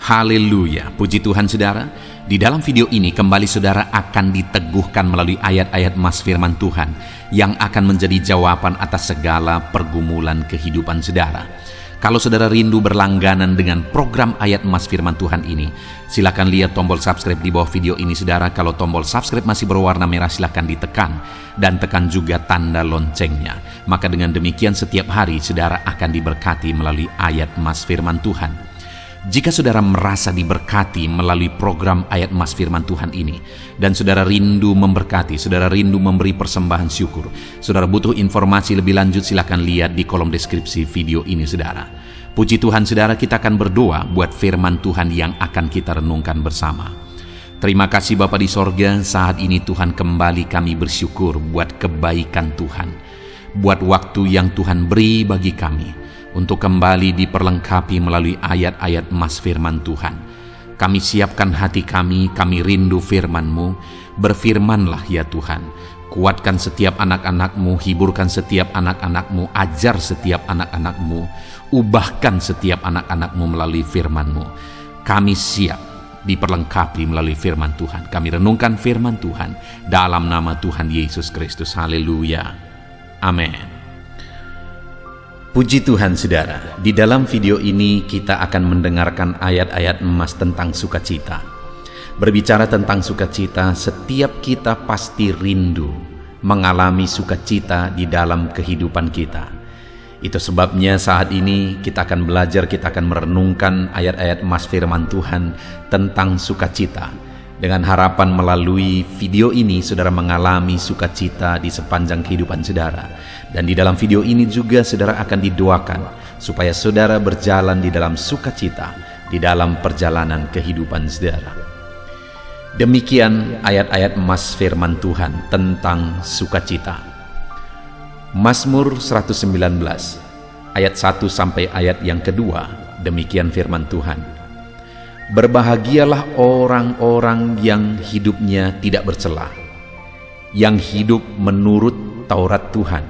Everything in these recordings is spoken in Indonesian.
Haleluya, puji Tuhan saudara. Di dalam video ini kembali saudara akan diteguhkan melalui ayat-ayat mas firman Tuhan yang akan menjadi jawaban atas segala pergumulan kehidupan saudara. Kalau saudara rindu berlangganan dengan program ayat mas firman Tuhan ini, silakan lihat tombol subscribe di bawah video ini saudara. Kalau tombol subscribe masih berwarna merah, silakan ditekan dan tekan juga tanda loncengnya. Maka dengan demikian setiap hari saudara akan diberkati melalui ayat mas firman Tuhan. Jika saudara merasa diberkati melalui program ayat mas firman Tuhan ini, dan saudara rindu memberkati, saudara rindu memberi persembahan syukur, saudara butuh informasi lebih lanjut, silakan lihat di kolom deskripsi video ini saudara. Puji Tuhan saudara, kita akan berdoa buat firman Tuhan yang akan kita renungkan bersama. Terima kasih Bapa di sorga, saat ini Tuhan kembali kami bersyukur buat kebaikan Tuhan, buat waktu yang Tuhan beri bagi kami untuk kembali diperlengkapi melalui ayat-ayat mas firman Tuhan. Kami siapkan hati kami rindu firman-Mu. Berfirmanlah ya Tuhan, kuatkan setiap anak-anak-Mu, hiburkan setiap anak-anak-Mu, ajar setiap anak-anak-Mu, ubahkan setiap anak-anak-Mu melalui firman-Mu. Kami siap diperlengkapi melalui firman Tuhan. Kami renungkan firman Tuhan dalam nama Tuhan Yesus Kristus. Haleluya, amin. Puji Tuhan saudara, di dalam video ini kita akan mendengarkan ayat-ayat emas tentang sukacita. Berbicara tentang sukacita, setiap kita pasti rindu mengalami sukacita di dalam kehidupan kita. Itu sebabnya saat ini kita akan belajar, kita akan merenungkan ayat-ayat emas firman Tuhan tentang sukacita. Dengan harapan melalui video ini saudara mengalami sukacita di sepanjang kehidupan saudara. Dan di dalam video ini juga saudara akan didoakan supaya saudara berjalan di dalam sukacita di dalam perjalanan kehidupan saudara. Demikian ayat-ayat emas firman Tuhan tentang sukacita. Mazmur 119 ayat 1 sampai ayat yang kedua, demikian firman Tuhan. Berbahagialah orang-orang yang hidupnya tidak bercela, yang hidup menurut Taurat Tuhan.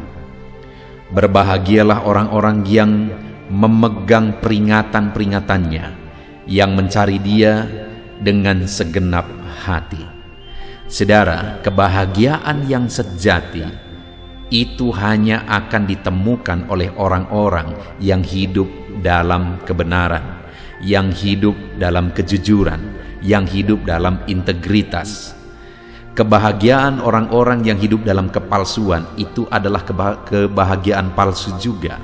Berbahagialah orang-orang yang memegang peringatan-peringatannya, yang mencari Dia dengan segenap hati. Saudara, kebahagiaan yang sejati itu hanya akan ditemukan oleh orang-orang yang hidup dalam kebenaran, yang hidup dalam kejujuran, yang hidup dalam integritas. Kebahagiaan orang-orang yang hidup dalam kepalsuan itu adalah kebahagiaan palsu juga.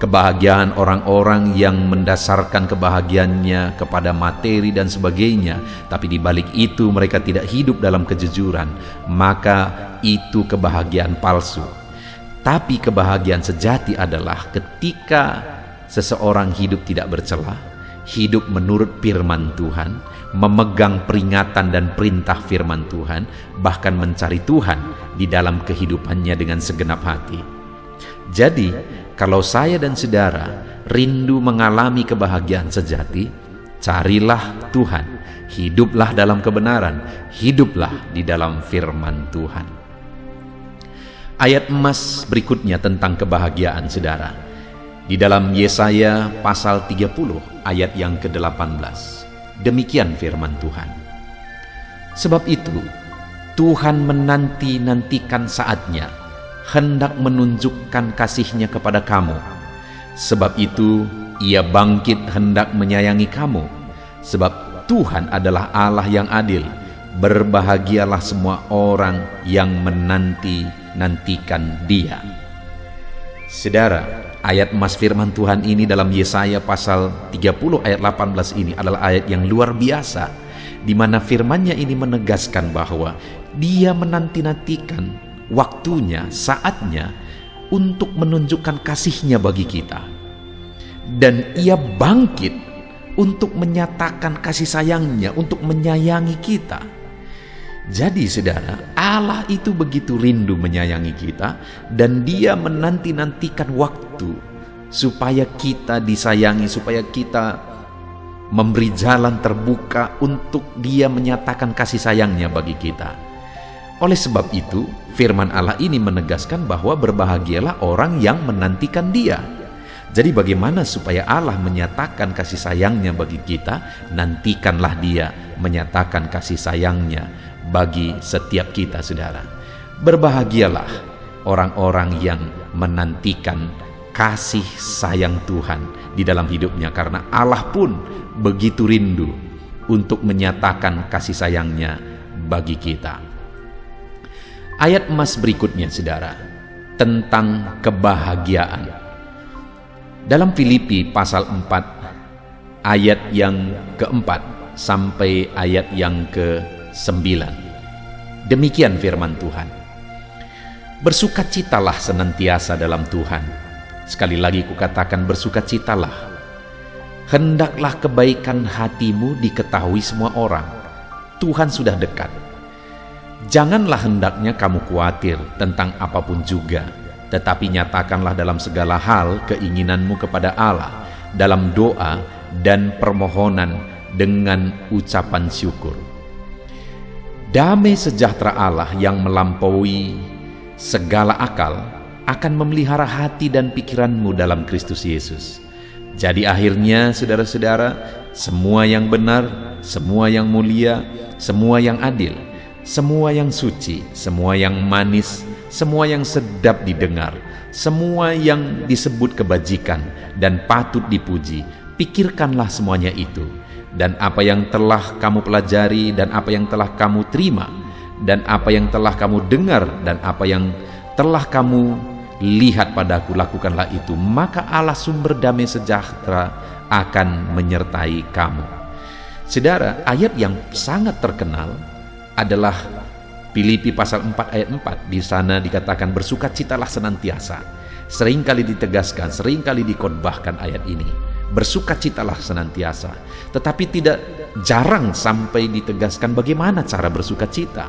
Kebahagiaan orang-orang yang mendasarkan kebahagiaannya kepada materi dan sebagainya, tapi di balik itu mereka tidak hidup dalam kejujuran, maka itu kebahagiaan palsu. Tapi kebahagiaan sejati adalah ketika seseorang hidup tidak bercela, hidup menurut firman Tuhan, memegang peringatan dan perintah firman Tuhan, bahkan mencari Tuhan di dalam kehidupannya dengan segenap hati. Jadi, kalau saya dan saudara rindu mengalami kebahagiaan sejati, carilah Tuhan, hiduplah dalam kebenaran, hiduplah di dalam firman Tuhan. Ayat emas berikutnya tentang kebahagiaan saudara. Di dalam Yesaya pasal 30 ayat yang ke-18. Demikian firman Tuhan. Sebab itu, Tuhan menanti-nantikan saatnya, hendak menunjukkan kasih-Nya kepada kamu. Sebab itu, Ia bangkit hendak menyayangi kamu. Sebab Tuhan adalah Allah yang adil. Berbahagialah semua orang yang menanti-nantikan Dia. Saudara, ayat emas firman Tuhan ini dalam Yesaya pasal 30 ayat 18 ini adalah ayat yang luar biasa, di mana firman-Nya ini menegaskan bahwa Dia menanti-nantikan waktunya, saatnya untuk menunjukkan kasih-Nya bagi kita. Dan Ia bangkit untuk menyatakan kasih sayang-Nya, untuk menyayangi kita. Jadi saudara, Allah itu begitu rindu menyayangi kita, dan Dia menanti-nantikan waktu supaya kita disayangi, supaya kita memberi jalan terbuka untuk Dia menyatakan kasih sayang-Nya bagi kita. Oleh sebab itu, firman Allah ini menegaskan bahwa berbahagialah orang yang menantikan Dia. Jadi bagaimana supaya Allah menyatakan kasih sayangnya bagi kita? Nantikanlah Dia menyatakan kasih sayangnya bagi setiap kita, saudara. Berbahagialah orang-orang yang menantikan kasih sayang Tuhan di dalam hidupnya, karena Allah pun begitu rindu untuk menyatakan kasih sayangnya bagi kita. Ayat emas berikutnya, saudara, tentang kebahagiaan. Dalam Filipi pasal 4 ayat yang keempat sampai ayat yang ke-9. Demikian firman Tuhan. Bersukacitalah senantiasa dalam Tuhan. Sekali lagi kukatakan, bersukacitalah. Hendaklah kebaikan hatimu diketahui semua orang. Tuhan sudah dekat. Janganlah hendaknya kamu khawatir tentang apapun juga, tetapi nyatakanlah dalam segala hal keinginanmu kepada Allah dalam doa dan permohonan dengan ucapan syukur. Damai sejahtera Allah yang melampaui segala akal akan memelihara hati dan pikiranmu dalam Kristus Yesus. Jadi akhirnya, saudara-saudara, semua yang benar, semua yang mulia, semua yang adil, semua yang suci, semua yang manis, semua yang sedap didengar, semua yang disebut kebajikan dan patut dipuji, pikirkanlah semuanya itu. Dan apa yang telah kamu pelajari, dan apa yang telah kamu terima, dan apa yang telah kamu dengar, dan apa yang telah kamu lihat padaku, lakukanlah itu, maka Allah sumber damai sejahtera akan menyertai kamu. Saudara, ayat yang sangat terkenal adalah Filipi pasal 4 ayat 4. Di sana dikatakan bersukacitalah senantiasa. Seringkali ditegaskan, seringkali dikhotbahkan ayat ini. Bersukacitalah senantiasa. Tetapi tidak jarang sampai ditegaskan bagaimana cara bersukacita.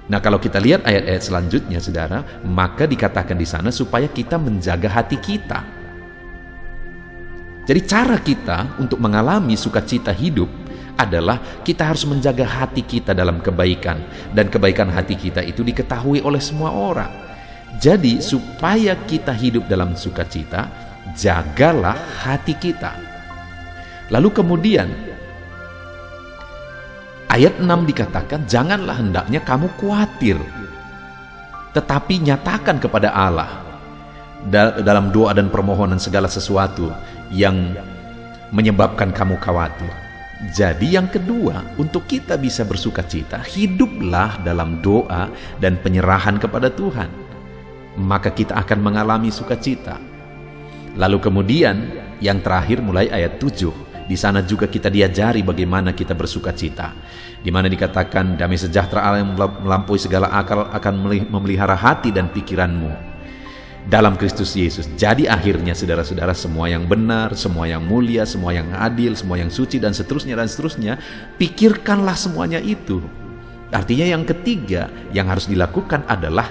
Nah, kalau kita lihat ayat-ayat selanjutnya, saudara, maka dikatakan di sana supaya kita menjaga hati kita. Jadi cara kita untuk mengalami sukacita hidup adalah kita harus menjaga hati kita dalam kebaikan, dan kebaikan hati kita itu diketahui oleh semua orang. Jadi supaya kita hidup dalam sukacita, jagalah hati kita. Lalu kemudian ayat 6 dikatakan, janganlah hendaknya kamu khawatir, tetapi nyatakan kepada Allah dalam doa dan permohonan segala sesuatu yang menyebabkan kamu khawatir. Jadi yang kedua, untuk kita bisa bersukacita, hiduplah dalam doa dan penyerahan kepada Tuhan. Maka kita akan mengalami sukacita. Lalu kemudian yang terakhir mulai ayat 7. Di sana juga kita diajari bagaimana kita bersukacita. Di mana dikatakan damai sejahtera Allah yang melampaui segala akal akan memelihara hati dan pikiranmu dalam Kristus Yesus. Jadi akhirnya, saudara-saudara, semua yang benar, semua yang mulia, semua yang adil, semua yang suci, dan seterusnya, pikirkanlah semuanya itu. Artinya yang ketiga yang harus dilakukan adalah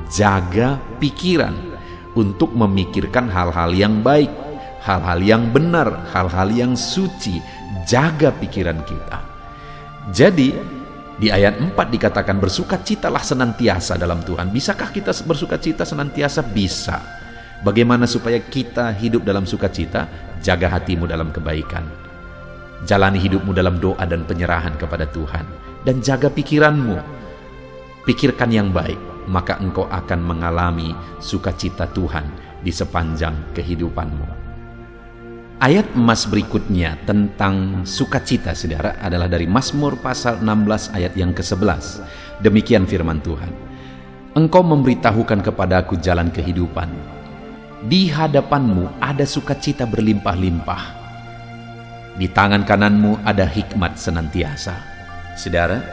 jaga pikiran untuk memikirkan hal-hal yang baik, hal-hal yang benar, hal-hal yang suci. Jaga pikiran kita. Jadi di ayat 4 dikatakan bersukacitalah senantiasa dalam Tuhan. Bisakah kita bersukacita senantiasa? Bisa. Bagaimana supaya kita hidup dalam sukacita? Jaga hatimu dalam kebaikan. Jalani hidupmu dalam doa dan penyerahan kepada Tuhan. Dan jaga pikiranmu. Pikirkan yang baik, maka engkau akan mengalami sukacita Tuhan di sepanjang kehidupanmu. Ayat emas berikutnya tentang sukacita, saudara, adalah dari Mazmur pasal 16 ayat yang ke-11. Demikian firman Tuhan. Engkau memberitahukan kepadaku jalan kehidupan. Di hadapanmu ada sukacita berlimpah-limpah. Di tangan kananmu ada hikmat senantiasa. Saudara,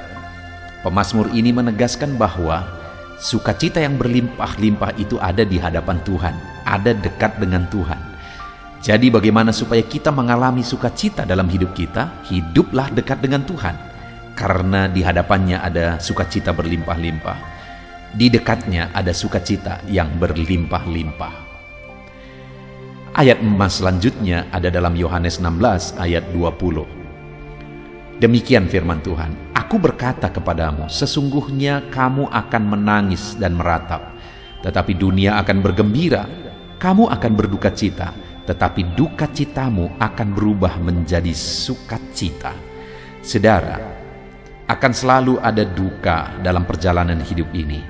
pemazmur ini menegaskan bahwa sukacita yang berlimpah-limpah itu ada di hadapan Tuhan, ada dekat dengan Tuhan. Jadi bagaimana supaya kita mengalami sukacita dalam hidup kita? Hiduplah dekat dengan Tuhan, karena di hadapannya ada sukacita berlimpah-limpah. Di dekatnya ada sukacita yang berlimpah-limpah. Ayat emas selanjutnya ada dalam Yohanes 16 ayat 20. Demikian firman Tuhan, Aku berkata kepadamu, sesungguhnya kamu akan menangis dan meratap, tetapi dunia akan bergembira. kamu akan berduka cita, tetapi duka citamu akan berubah menjadi sukacita. Saudara, akan selalu ada duka dalam perjalanan hidup ini.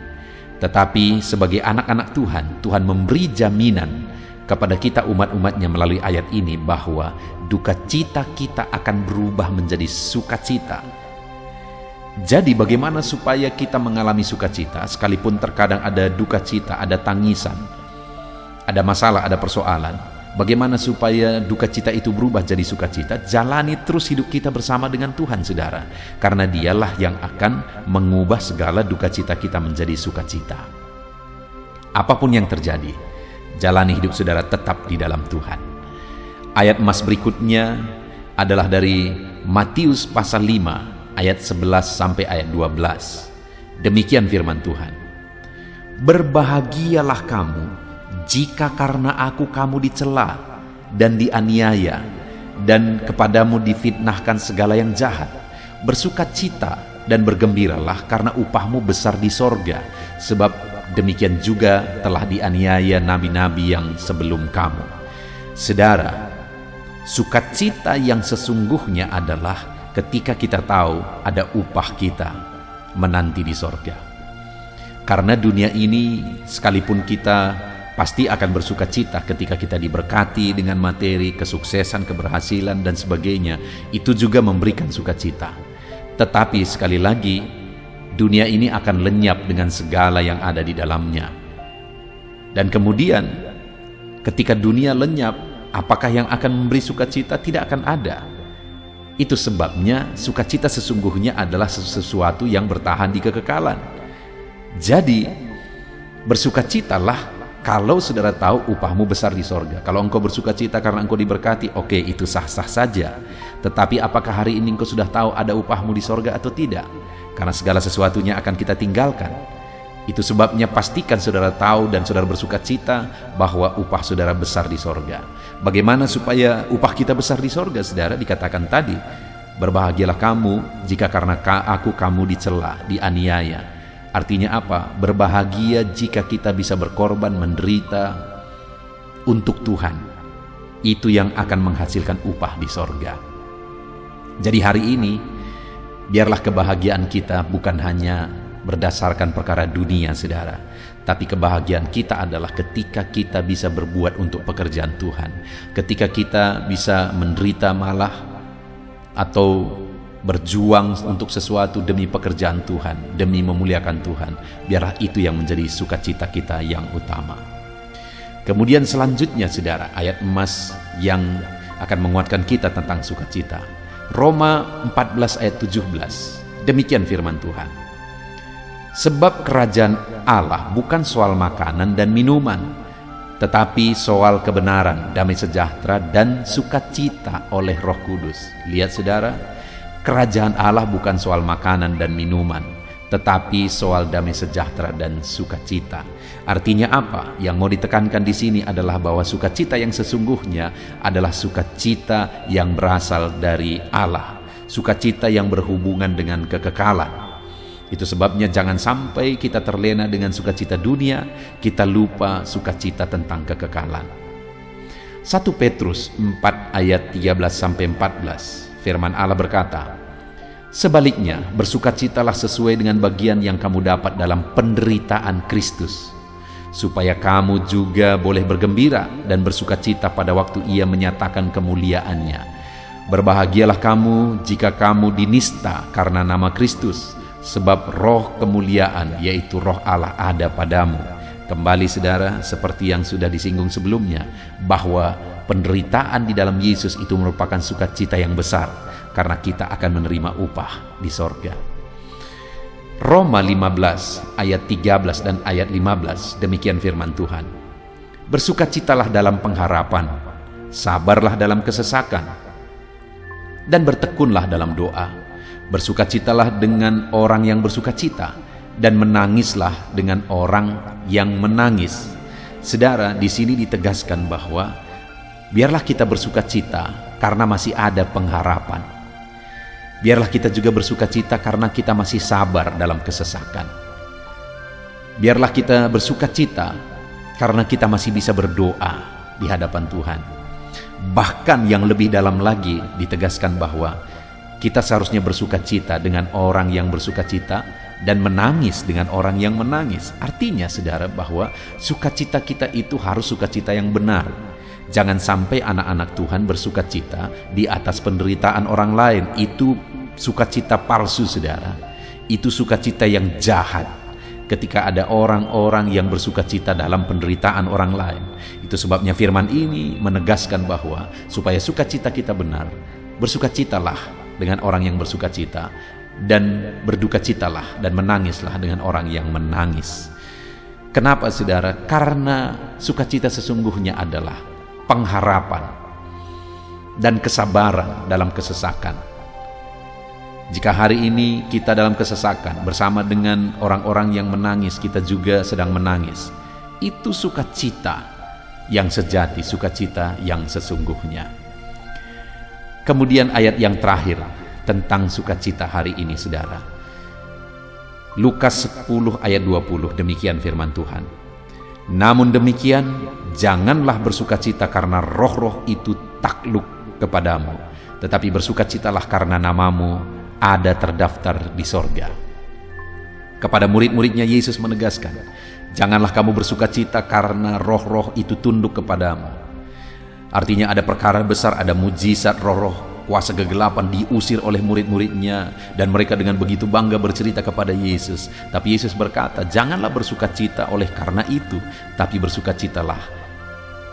Tetapi sebagai anak-anak Tuhan, Tuhan memberi jaminan kepada kita umat-umatnya melalui ayat ini bahwa duka cita kita akan berubah menjadi sukacita. Jadi bagaimana supaya kita mengalami sukacita sekalipun terkadang ada duka cita, ada tangisan, ada masalah, ada persoalan? Bagaimana supaya duka cita itu berubah jadi sukacita? Jalani terus hidup kita bersama dengan Tuhan, saudara. Karena Dialah yang akan mengubah segala duka cita kita menjadi sukacita. Apapun yang terjadi, jalani hidup saudara tetap di dalam Tuhan. Ayat emas berikutnya adalah dari Matius pasal 5 ayat 11 sampai ayat 12. Demikian firman Tuhan. Berbahagialah kamu jika karena aku kamu dicela dan dianiaya dan kepadamu difitnahkan segala yang jahat. Bersukacita dan bergembiralah karena upahmu besar di sorga, sebab demikian juga telah dianiaya nabi-nabi yang sebelum kamu. Saudara, sukacita yang sesungguhnya adalah ketika kita tahu ada upah kita menanti di sorga. Karena dunia ini sekalipun kita pasti akan bersukacita ketika kita diberkati dengan materi, kesuksesan, keberhasilan, dan sebagainya. Itu juga memberikan sukacita. Tetapi sekali lagi, dunia ini akan lenyap dengan segala yang ada di dalamnya. Dan kemudian, ketika dunia lenyap, apakah yang akan memberi sukacita? Tidak akan ada. Itu sebabnya sukacita sesungguhnya adalah sesuatu yang bertahan di kekekalan. Jadi, bersukacitalah kalau saudara tahu upahmu besar di sorga. Kalau engkau bersukacita karena engkau diberkati, oke, itu sah-sah saja. Tetapi apakah hari ini engkau sudah tahu ada upahmu di sorga atau tidak? Karena segala sesuatunya akan kita tinggalkan. Itu sebabnya pastikan saudara tahu dan saudara bersukacita bahwa upah saudara besar di sorga. Bagaimana supaya upah kita besar di sorga, saudara? Dikatakan tadi, berbahagialah kamu jika karena aku kamu dicela, dianiaya. Artinya apa? Berbahagia jika kita bisa berkorban, menderita untuk Tuhan. Itu yang akan menghasilkan upah di sorga. Jadi hari ini, biarlah kebahagiaan kita bukan hanya berdasarkan perkara dunia, saudara. Tapi kebahagiaan kita adalah ketika kita bisa berbuat untuk pekerjaan Tuhan. Ketika kita bisa menderita malah atau berjuang untuk sesuatu demi pekerjaan Tuhan, demi memuliakan Tuhan. Biarlah itu yang menjadi sukacita kita yang utama. Kemudian selanjutnya, saudara, ayat emas yang akan menguatkan kita tentang sukacita. Roma 14 ayat 17. Demikian firman Tuhan. Sebab kerajaan Allah bukan soal makanan dan minuman, tetapi soal kebenaran, damai sejahtera, dan sukacita oleh Roh Kudus. Lihat, saudara, kerajaan Allah bukan soal makanan dan minuman, tetapi soal damai sejahtera dan sukacita. Artinya apa? Yang mau ditekankan di sini adalah bahwa sukacita yang sesungguhnya adalah sukacita yang berasal dari Allah, sukacita yang berhubungan dengan kekekalan. Itu sebabnya jangan sampai kita terlena dengan sukacita dunia, kita lupa sukacita tentang kekekalan. 1 Petrus 4 ayat 13-14. Firman Allah berkata, sebaliknya bersukacitalah sesuai dengan bagian yang kamu dapat dalam penderitaan Kristus, supaya kamu juga boleh bergembira dan bersukacita pada waktu Ia menyatakan kemuliaannya. Berbahagialah kamu jika kamu dinista karena nama Kristus, sebab roh kemuliaan, yaitu roh Allah, ada padamu. Kembali, saudara, seperti yang sudah disinggung sebelumnya, bahwa penderitaan di dalam Yesus itu merupakan sukacita yang besar, karena kita akan menerima upah di sorga. Roma 15 ayat 13 dan ayat 15, demikian firman Tuhan. Bersukacitalah dalam pengharapan, sabarlah dalam kesesakan, dan bertekunlah dalam doa. Bersukacitalah dengan orang yang bersukacita, dan menangislah dengan orang yang menangis. Saudara, di sini ditegaskan bahwa biarlah kita bersukacita karena masih ada pengharapan. Biarlah kita juga bersukacita karena kita masih sabar dalam kesesakan. Biarlah kita bersukacita karena kita masih bisa berdoa di hadapan Tuhan. Bahkan yang lebih dalam lagi ditegaskan bahwa kita seharusnya bersukacita dengan orang yang bersukacita dan menangis dengan orang yang menangis. Artinya saudara, bahwa sukacita kita itu harus sukacita yang benar. Jangan sampai anak-anak Tuhan bersukacita di atas penderitaan orang lain. Itu sukacita palsu saudara. Itu sukacita yang jahat. Ketika ada orang-orang yang bersukacita dalam penderitaan orang lain. Itu sebabnya firman ini menegaskan bahwa supaya sukacita kita benar, bersukacitalah dengan orang yang bersukacita, dan berdukacitalah dan menangislah dengan orang yang menangis. Kenapa saudara? Karena sukacita sesungguhnya adalah pengharapan dan kesabaran dalam kesesakan. Jika hari ini kita dalam kesesakan bersama dengan orang-orang yang menangis, kita juga sedang menangis. Itu sukacita yang sejati, sukacita yang sesungguhnya. Kemudian ayat yang terakhir tentang sukacita hari ini saudara. Lukas 10 ayat 20, demikian firman Tuhan. Namun demikian, janganlah bersukacita karena roh-roh itu takluk kepadamu, tetapi bersukacitalah karena namamu ada terdaftar di sorga. Kepada murid-muridnya Yesus menegaskan, janganlah kamu bersukacita karena roh-roh itu tunduk kepadamu. Artinya ada perkara besar, ada mujizat, roh-roh kuasa kegelapan diusir oleh murid-muridnya, dan mereka dengan begitu bangga bercerita kepada Yesus. Tapi Yesus berkata, janganlah bersukacita oleh karena itu, tapi bersukacitalah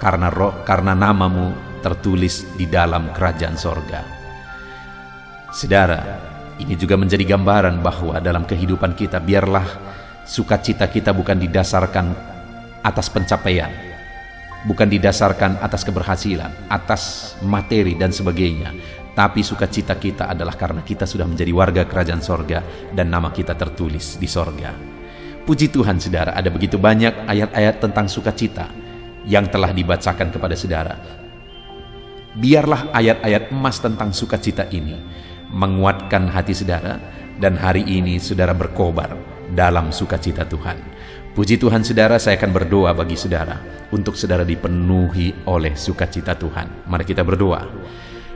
karena namamu tertulis di dalam kerajaan sorga. Saudara, ini juga menjadi gambaran bahwa dalam kehidupan kita, biarlah sukacita kita bukan didasarkan atas pencapaian, bukan didasarkan atas keberhasilan, atas materi dan sebagainya, tapi sukacita kita adalah karena kita sudah menjadi warga kerajaan sorga dan nama kita tertulis di sorga. Puji Tuhan saudara, ada begitu banyak ayat-ayat tentang sukacita yang telah dibacakan kepada saudara. Biarlah ayat-ayat emas tentang sukacita ini menguatkan hati saudara, dan hari ini saudara berkobar dalam sukacita Tuhan. Puji Tuhan saudara, saya akan berdoa bagi saudara untuk saudara dipenuhi oleh sukacita Tuhan. Mari kita berdoa.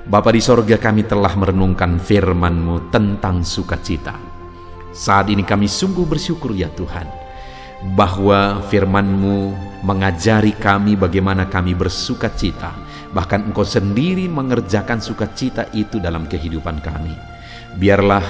Bapa di sorga, kami telah merenungkan firman-Mu tentang sukacita. Saat ini kami sungguh bersyukur ya Tuhan, bahwa firman-Mu mengajari kami bagaimana kami bersukacita. Bahkan Engkau sendiri mengerjakan sukacita itu dalam kehidupan kami. Biarlah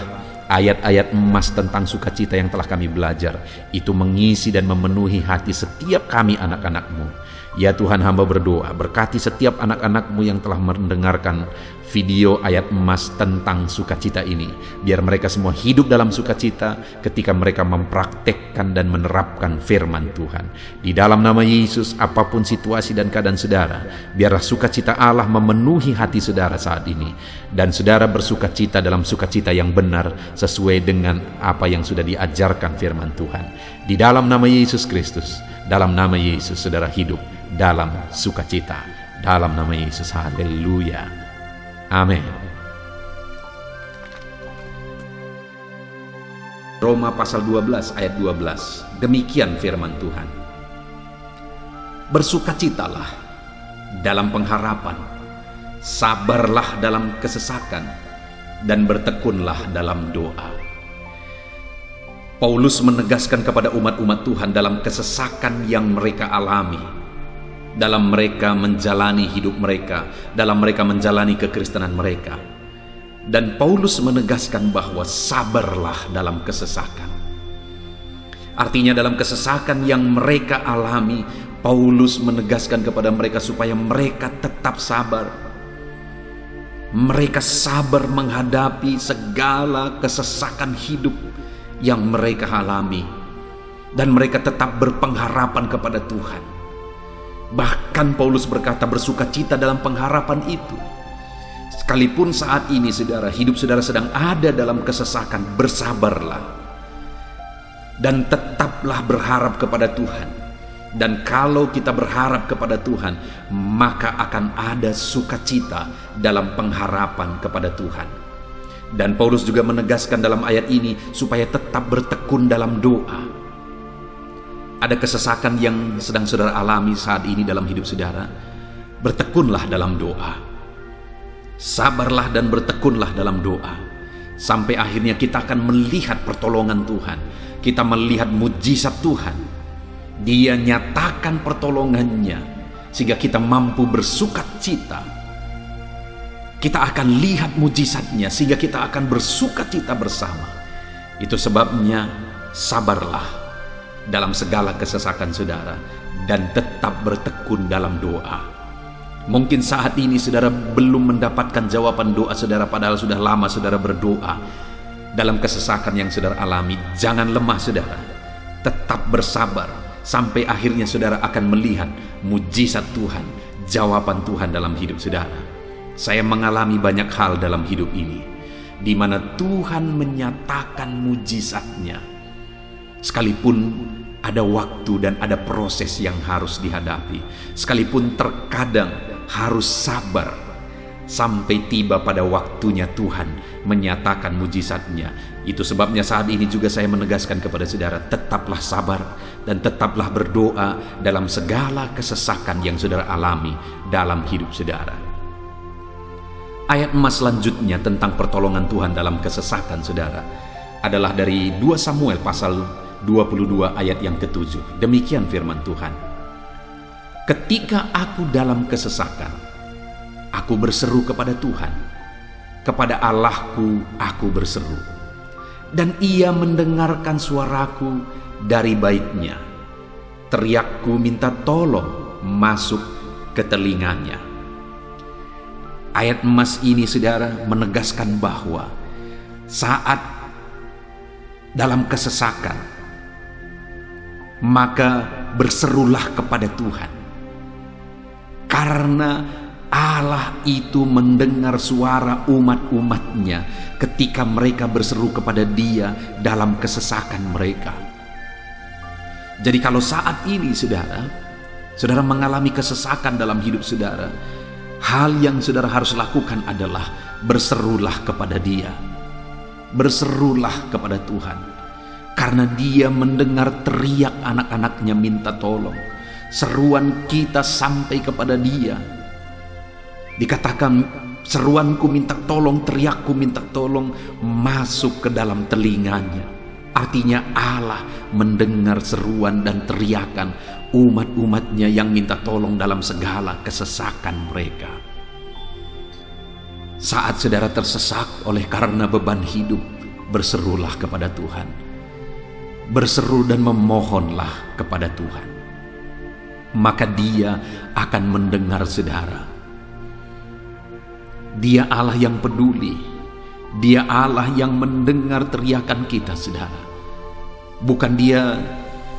ayat-ayat emas tentang sukacita yang telah kami belajar itu mengisi dan memenuhi hati setiap kami anak-anak-Mu. Ya Tuhan, hamba berdoa, berkati setiap anak-anak-Mu yang telah mendengarkan video ayat emas tentang sukacita ini. Biar mereka semua hidup dalam sukacita ketika mereka mempraktekkan dan menerapkan firman Tuhan. Di dalam nama Yesus, apapun situasi dan keadaan saudara, biarlah sukacita Allah memenuhi hati saudara saat ini. Dan saudara bersukacita dalam sukacita yang benar sesuai dengan apa yang sudah diajarkan firman Tuhan. Di dalam nama Yesus Kristus, dalam nama Yesus saudara hidup dalam sukacita. Dalam nama Yesus, haleluya. Amin. Roma pasal 12 ayat 12. Demikian firman Tuhan. Bersukacitalah dalam pengharapan, sabarlah dalam kesesakan, dan bertekunlah dalam doa. Paulus menegaskan kepada umat-umat Tuhan dalam kesesakan yang mereka alami, dalam mereka menjalani hidup mereka, dalam mereka menjalani kekristenan mereka. Dan Paulus menegaskan bahwa sabarlah dalam kesesakan. Artinya dalam kesesakan yang mereka alami, Paulus menegaskan kepada mereka supaya mereka tetap sabar. Mereka sabar menghadapi segala kesesakan hidup yang mereka alami, dan mereka tetap berpengharapan kepada Tuhan. Bahkan Paulus berkata bersukacita dalam pengharapan itu. Sekalipun saat ini saudara, hidup saudara sedang ada dalam kesesakan, bersabarlah dan tetaplah berharap kepada Tuhan. Dan kalau kita berharap kepada Tuhan, maka akan ada sukacita dalam pengharapan kepada Tuhan. Dan Paulus juga menegaskan dalam ayat ini supaya tetap bertekun dalam doa. ada kesesakan yang sedang saudara alami saat ini dalam hidup saudara, bertekunlah dalam doa. Sabarlah dan bertekunlah dalam doa. Sampai akhirnya kita akan melihat pertolongan Tuhan. Kita melihat mujizat Tuhan. Dia nyatakan pertolongannya sehingga kita mampu bersukacita. Kita akan lihat mujizatnya sehingga kita akan bersukacita bersama. Itu sebabnya sabarlah dalam segala kesesakan saudara dan tetap bertekun dalam doa. Mungkin saat ini saudara belum mendapatkan jawaban doa saudara, padahal sudah lama saudara berdoa dalam kesesakan yang saudara alami. Jangan lemah saudara, tetap bersabar sampai akhirnya saudara akan melihat mujizat Tuhan, jawaban Tuhan dalam hidup saudara. Saya mengalami banyak hal dalam hidup ini di mana Tuhan menyatakan mujizatnya, sekalipun ada waktu dan ada proses yang harus dihadapi, sekalipun terkadang harus sabar sampai tiba pada waktunya Tuhan menyatakan mujizatnya. Itu sebabnya saat ini juga saya menegaskan kepada saudara, tetaplah sabar dan tetaplah berdoa dalam segala kesesakan yang saudara alami dalam hidup saudara. Ayat emas selanjutnya tentang pertolongan Tuhan dalam kesesakan saudara adalah dari 2 Samuel pasal 22 ayat yang ke-7. Demikian firman Tuhan. Ketika aku dalam kesesakan, aku berseru kepada Tuhan, kepada Allahku aku berseru, dan Ia mendengarkan suaraku dari baitnya. Teriakku minta tolong masuk ke telinganya. Ayat emas ini saudara menegaskan bahwa saat dalam kesesakan, maka berserulah kepada Tuhan. Karena Allah itu mendengar suara umat-umatnya ketika mereka berseru kepada Dia dalam kesesakan mereka. Jadi kalau saat ini saudara mengalami kesesakan dalam hidup saudara, hal yang saudara harus lakukan adalah berserulah kepada Dia. Berserulah kepada Tuhan. Karena Dia mendengar teriak anak-anaknya minta tolong. Seruan kita sampai kepada Dia. Dikatakan seruanku minta tolong, teriakku minta tolong masuk ke dalam telinganya. Artinya Allah mendengar seruan dan teriakan umat-umatnya yang minta tolong dalam segala kesesakan mereka. Saat saudara tersesak oleh karena beban hidup, berserulah kepada Tuhan. Berseru dan memohonlah kepada Tuhan. Maka Dia akan mendengar saudara. Dia Allah yang peduli. Dia Allah yang mendengar teriakan kita saudara. Bukan Dia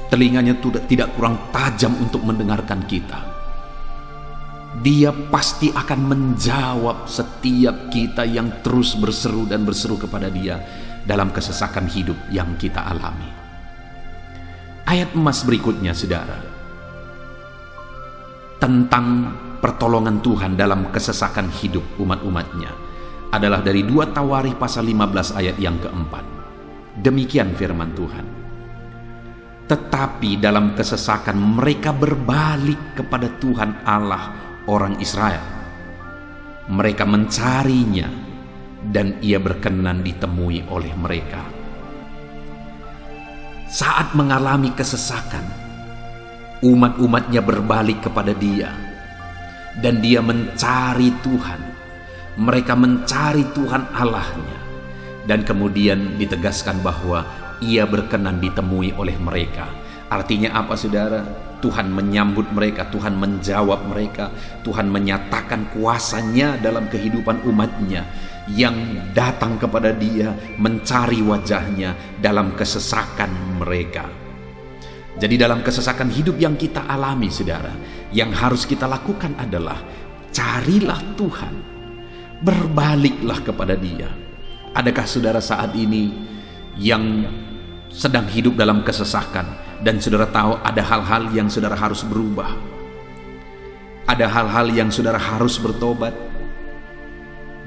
telinganya tidak kurang tajam untuk mendengarkan kita. Dia pasti akan menjawab setiap kita yang terus berseru dan berseru kepada Dia dalam kesesakan hidup yang kita alami. Ayat emas berikutnya saudara, tentang pertolongan Tuhan dalam kesesakan hidup umat-umatnya adalah dari 2 Tawarikh pasal 15 ayat yang keempat. Demikian firman Tuhan. Tetapi dalam kesesakan mereka berbalik kepada Tuhan Allah orang Israel. Mereka mencarinya dan Ia berkenan ditemui oleh mereka. Saat mengalami kesesakan, umat-umatnya berbalik kepada Dia dan Dia mencari Tuhan. Mereka mencari Tuhan Allahnya, dan kemudian ditegaskan bahwa Ia berkenan ditemui oleh mereka. Artinya apa saudara? Tuhan menyambut mereka, Tuhan menjawab mereka, Tuhan menyatakan kuasa-Nya dalam kehidupan umatnya yang datang kepada Dia, mencari wajah-Nya dalam kesesakan mereka. Jadi dalam kesesakan hidup yang kita alami saudara, yang harus kita lakukan adalah carilah Tuhan, berbaliklah kepada Dia. Adakah saudara saat ini yang sedang hidup dalam kesesakan dan saudara tahu ada hal-hal yang saudara harus berubah, ada hal-hal yang saudara harus bertobat?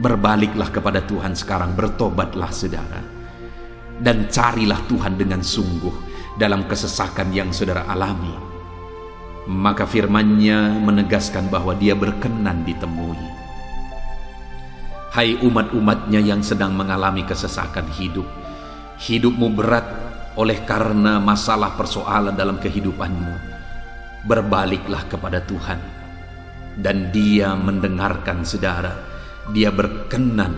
Berbaliklah kepada Tuhan sekarang, bertobatlah saudara, dan carilah Tuhan dengan sungguh. dalam kesesakan yang saudara alami. Maka firman-Nya menegaskan bahwa Dia berkenan ditemui. Hai umat-umat-Nya yang sedang mengalami kesesakan hidup, hidupmu berat oleh karena masalah persoalan dalam kehidupanmu, berbaliklah kepada Tuhan, dan Dia mendengarkan saudara. Dia berkenan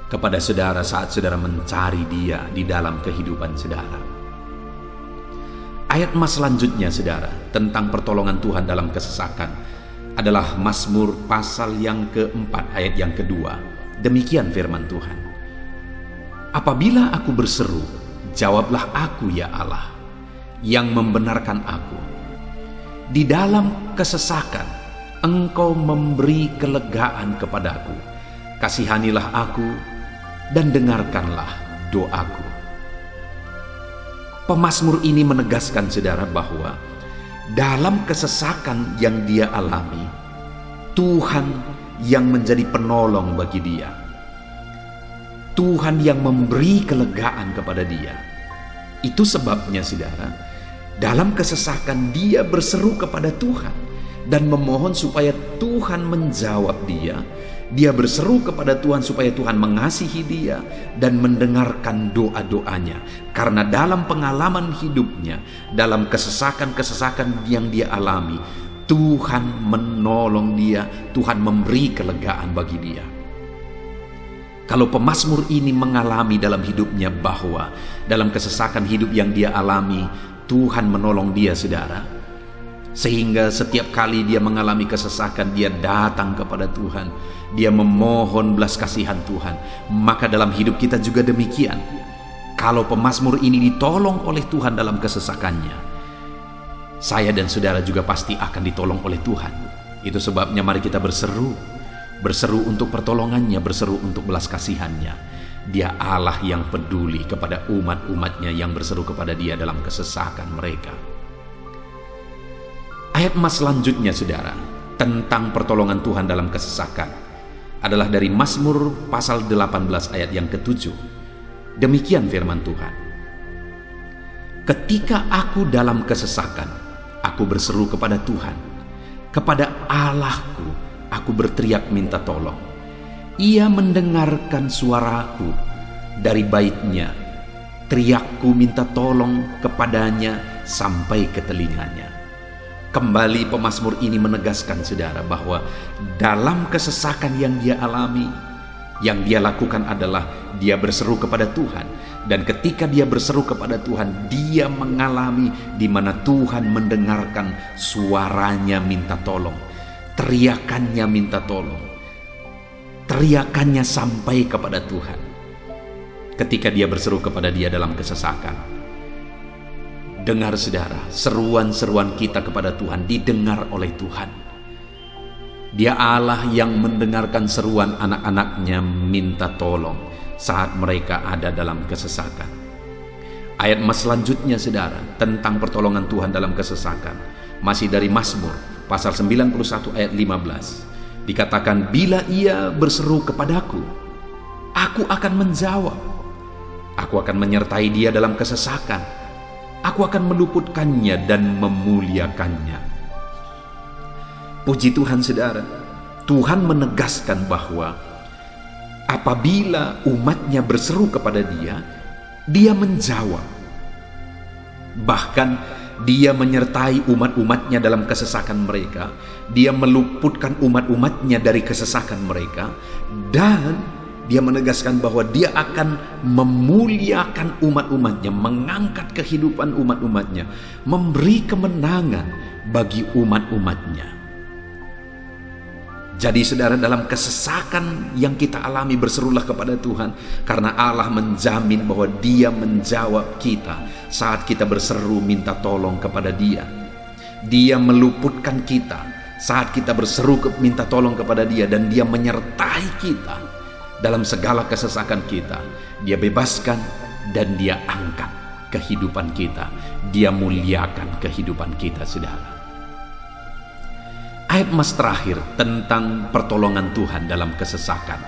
kepada saudara saat saudara mencari Dia di dalam kehidupan saudara. Ayat mas selanjutnya saudara tentang pertolongan Tuhan dalam kesesakan adalah Mazmur pasal yang keempat ayat yang kedua. Demikian firman Tuhan. Apabila aku berseru, jawablah aku ya Allah, yang membenarkan aku. Di dalam kesesakan, Engkau memberi kelegaan kepadaku. Kasihanilah aku dan dengarkanlah doaku. Pemazmur ini menegaskan saudara bahwa dalam kesesakan yang dia alami, Tuhan yang menjadi penolong bagi dia. Tuhan yang memberi kelegaan kepada dia. Itu sebabnya saudara, dalam kesesakan dia berseru kepada Tuhan dan memohon supaya Tuhan menjawab dia. Dia berseru kepada Tuhan supaya Tuhan mengasihi dia dan mendengarkan doa-doanya. Karena dalam pengalaman hidupnya, dalam kesesakan-kesesakan yang dia alami, Tuhan menolong dia, Tuhan memberi kelegaan bagi dia. Kalau pemazmur ini mengalami dalam hidupnya bahwa dalam kesesakan hidup yang dia alami, Tuhan menolong dia saudara, sehingga setiap kali dia mengalami kesesakan, dia datang kepada Tuhan, dia memohon belas kasihan Tuhan. Maka dalam hidup kita juga demikian. Kalau pemazmur ini ditolong oleh Tuhan dalam kesesakannya, saya dan saudara juga pasti akan ditolong oleh Tuhan. Itu sebabnya mari kita berseru untuk pertolongannya, berseru untuk belas kasihannya. Dia Allah yang peduli kepada umat-umatnya yang berseru kepada dia dalam kesesakan mereka. Ayat mas selanjutnya saudara tentang pertolongan Tuhan dalam kesesakan adalah dari Mazmur pasal 18 ayat yang ke-7. Demikian firman Tuhan. Ketika aku dalam kesesakan, aku berseru kepada Tuhan, kepada Allahku aku berteriak minta tolong. Ia mendengarkan suaraku dari bait-Nya. Teriakku minta tolong kepadanya sampai ke telinganya. Kembali pemazmur ini menegaskan saudara bahwa dalam kesesakan yang dia alami, yang dia lakukan adalah dia berseru kepada Tuhan. Dan ketika dia berseru kepada Tuhan, dia mengalami di mana Tuhan mendengarkan suaranya minta tolong, teriakannya minta tolong, teriakannya sampai kepada Tuhan. Ketika dia berseru kepada dia dalam kesesakan, dengar saudara, seruan-seruan kita kepada Tuhan didengar oleh Tuhan. Dia Allah yang mendengarkan seruan anak-anaknya minta tolong saat mereka ada dalam kesesakan. Ayat mas selanjutnya saudara tentang pertolongan Tuhan dalam kesesakan masih dari Mazmur pasal 91 ayat 15. Dikatakan, bila ia berseru kepadaku, aku akan menjawab. Aku akan menyertai dia dalam kesesakan. Aku akan meluputkannya dan memuliakannya. Puji Tuhan saudara, Tuhan menegaskan bahwa apabila umatnya berseru kepada dia, dia menjawab. Bahkan dia menyertai umat-umatnya dalam kesesakan mereka. Dia meluputkan umat-umatnya dari kesesakan mereka. Dan dia menegaskan bahwa dia akan memuliakan umat-umatnya, mengangkat kehidupan umat-umatnya, memberi kemenangan bagi umat-umatnya. Jadi saudara, dalam kesesakan yang kita alami berserulah kepada Tuhan, karena Allah menjamin bahwa dia menjawab kita saat kita berseru minta tolong kepada dia. Dia meluputkan kita saat kita berseru minta tolong kepada dia, dan dia menyertai kita dalam segala kesesakan kita. Dia bebaskan dan dia angkat kehidupan kita. Dia muliakan kehidupan kita saudara. Ayat mas terakhir tentang pertolongan Tuhan dalam kesesakan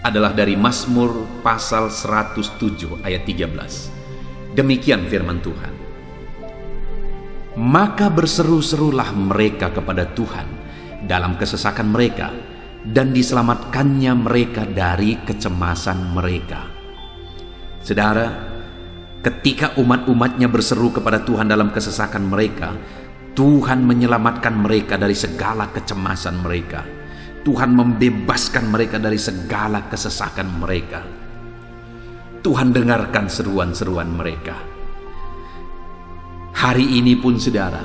adalah dari Mazmur pasal 107 ayat 13. Demikian firman Tuhan. Maka berseru-serulah mereka kepada Tuhan dalam kesesakan mereka, dan diselamatkannya mereka dari kecemasan mereka. Saudara, ketika umat-umatnya berseru kepada Tuhan dalam kesesakan mereka, Tuhan menyelamatkan mereka dari segala kecemasan mereka. Tuhan membebaskan mereka dari segala kesesakan mereka. Tuhan dengarkan seruan-seruan mereka. Hari ini pun saudara,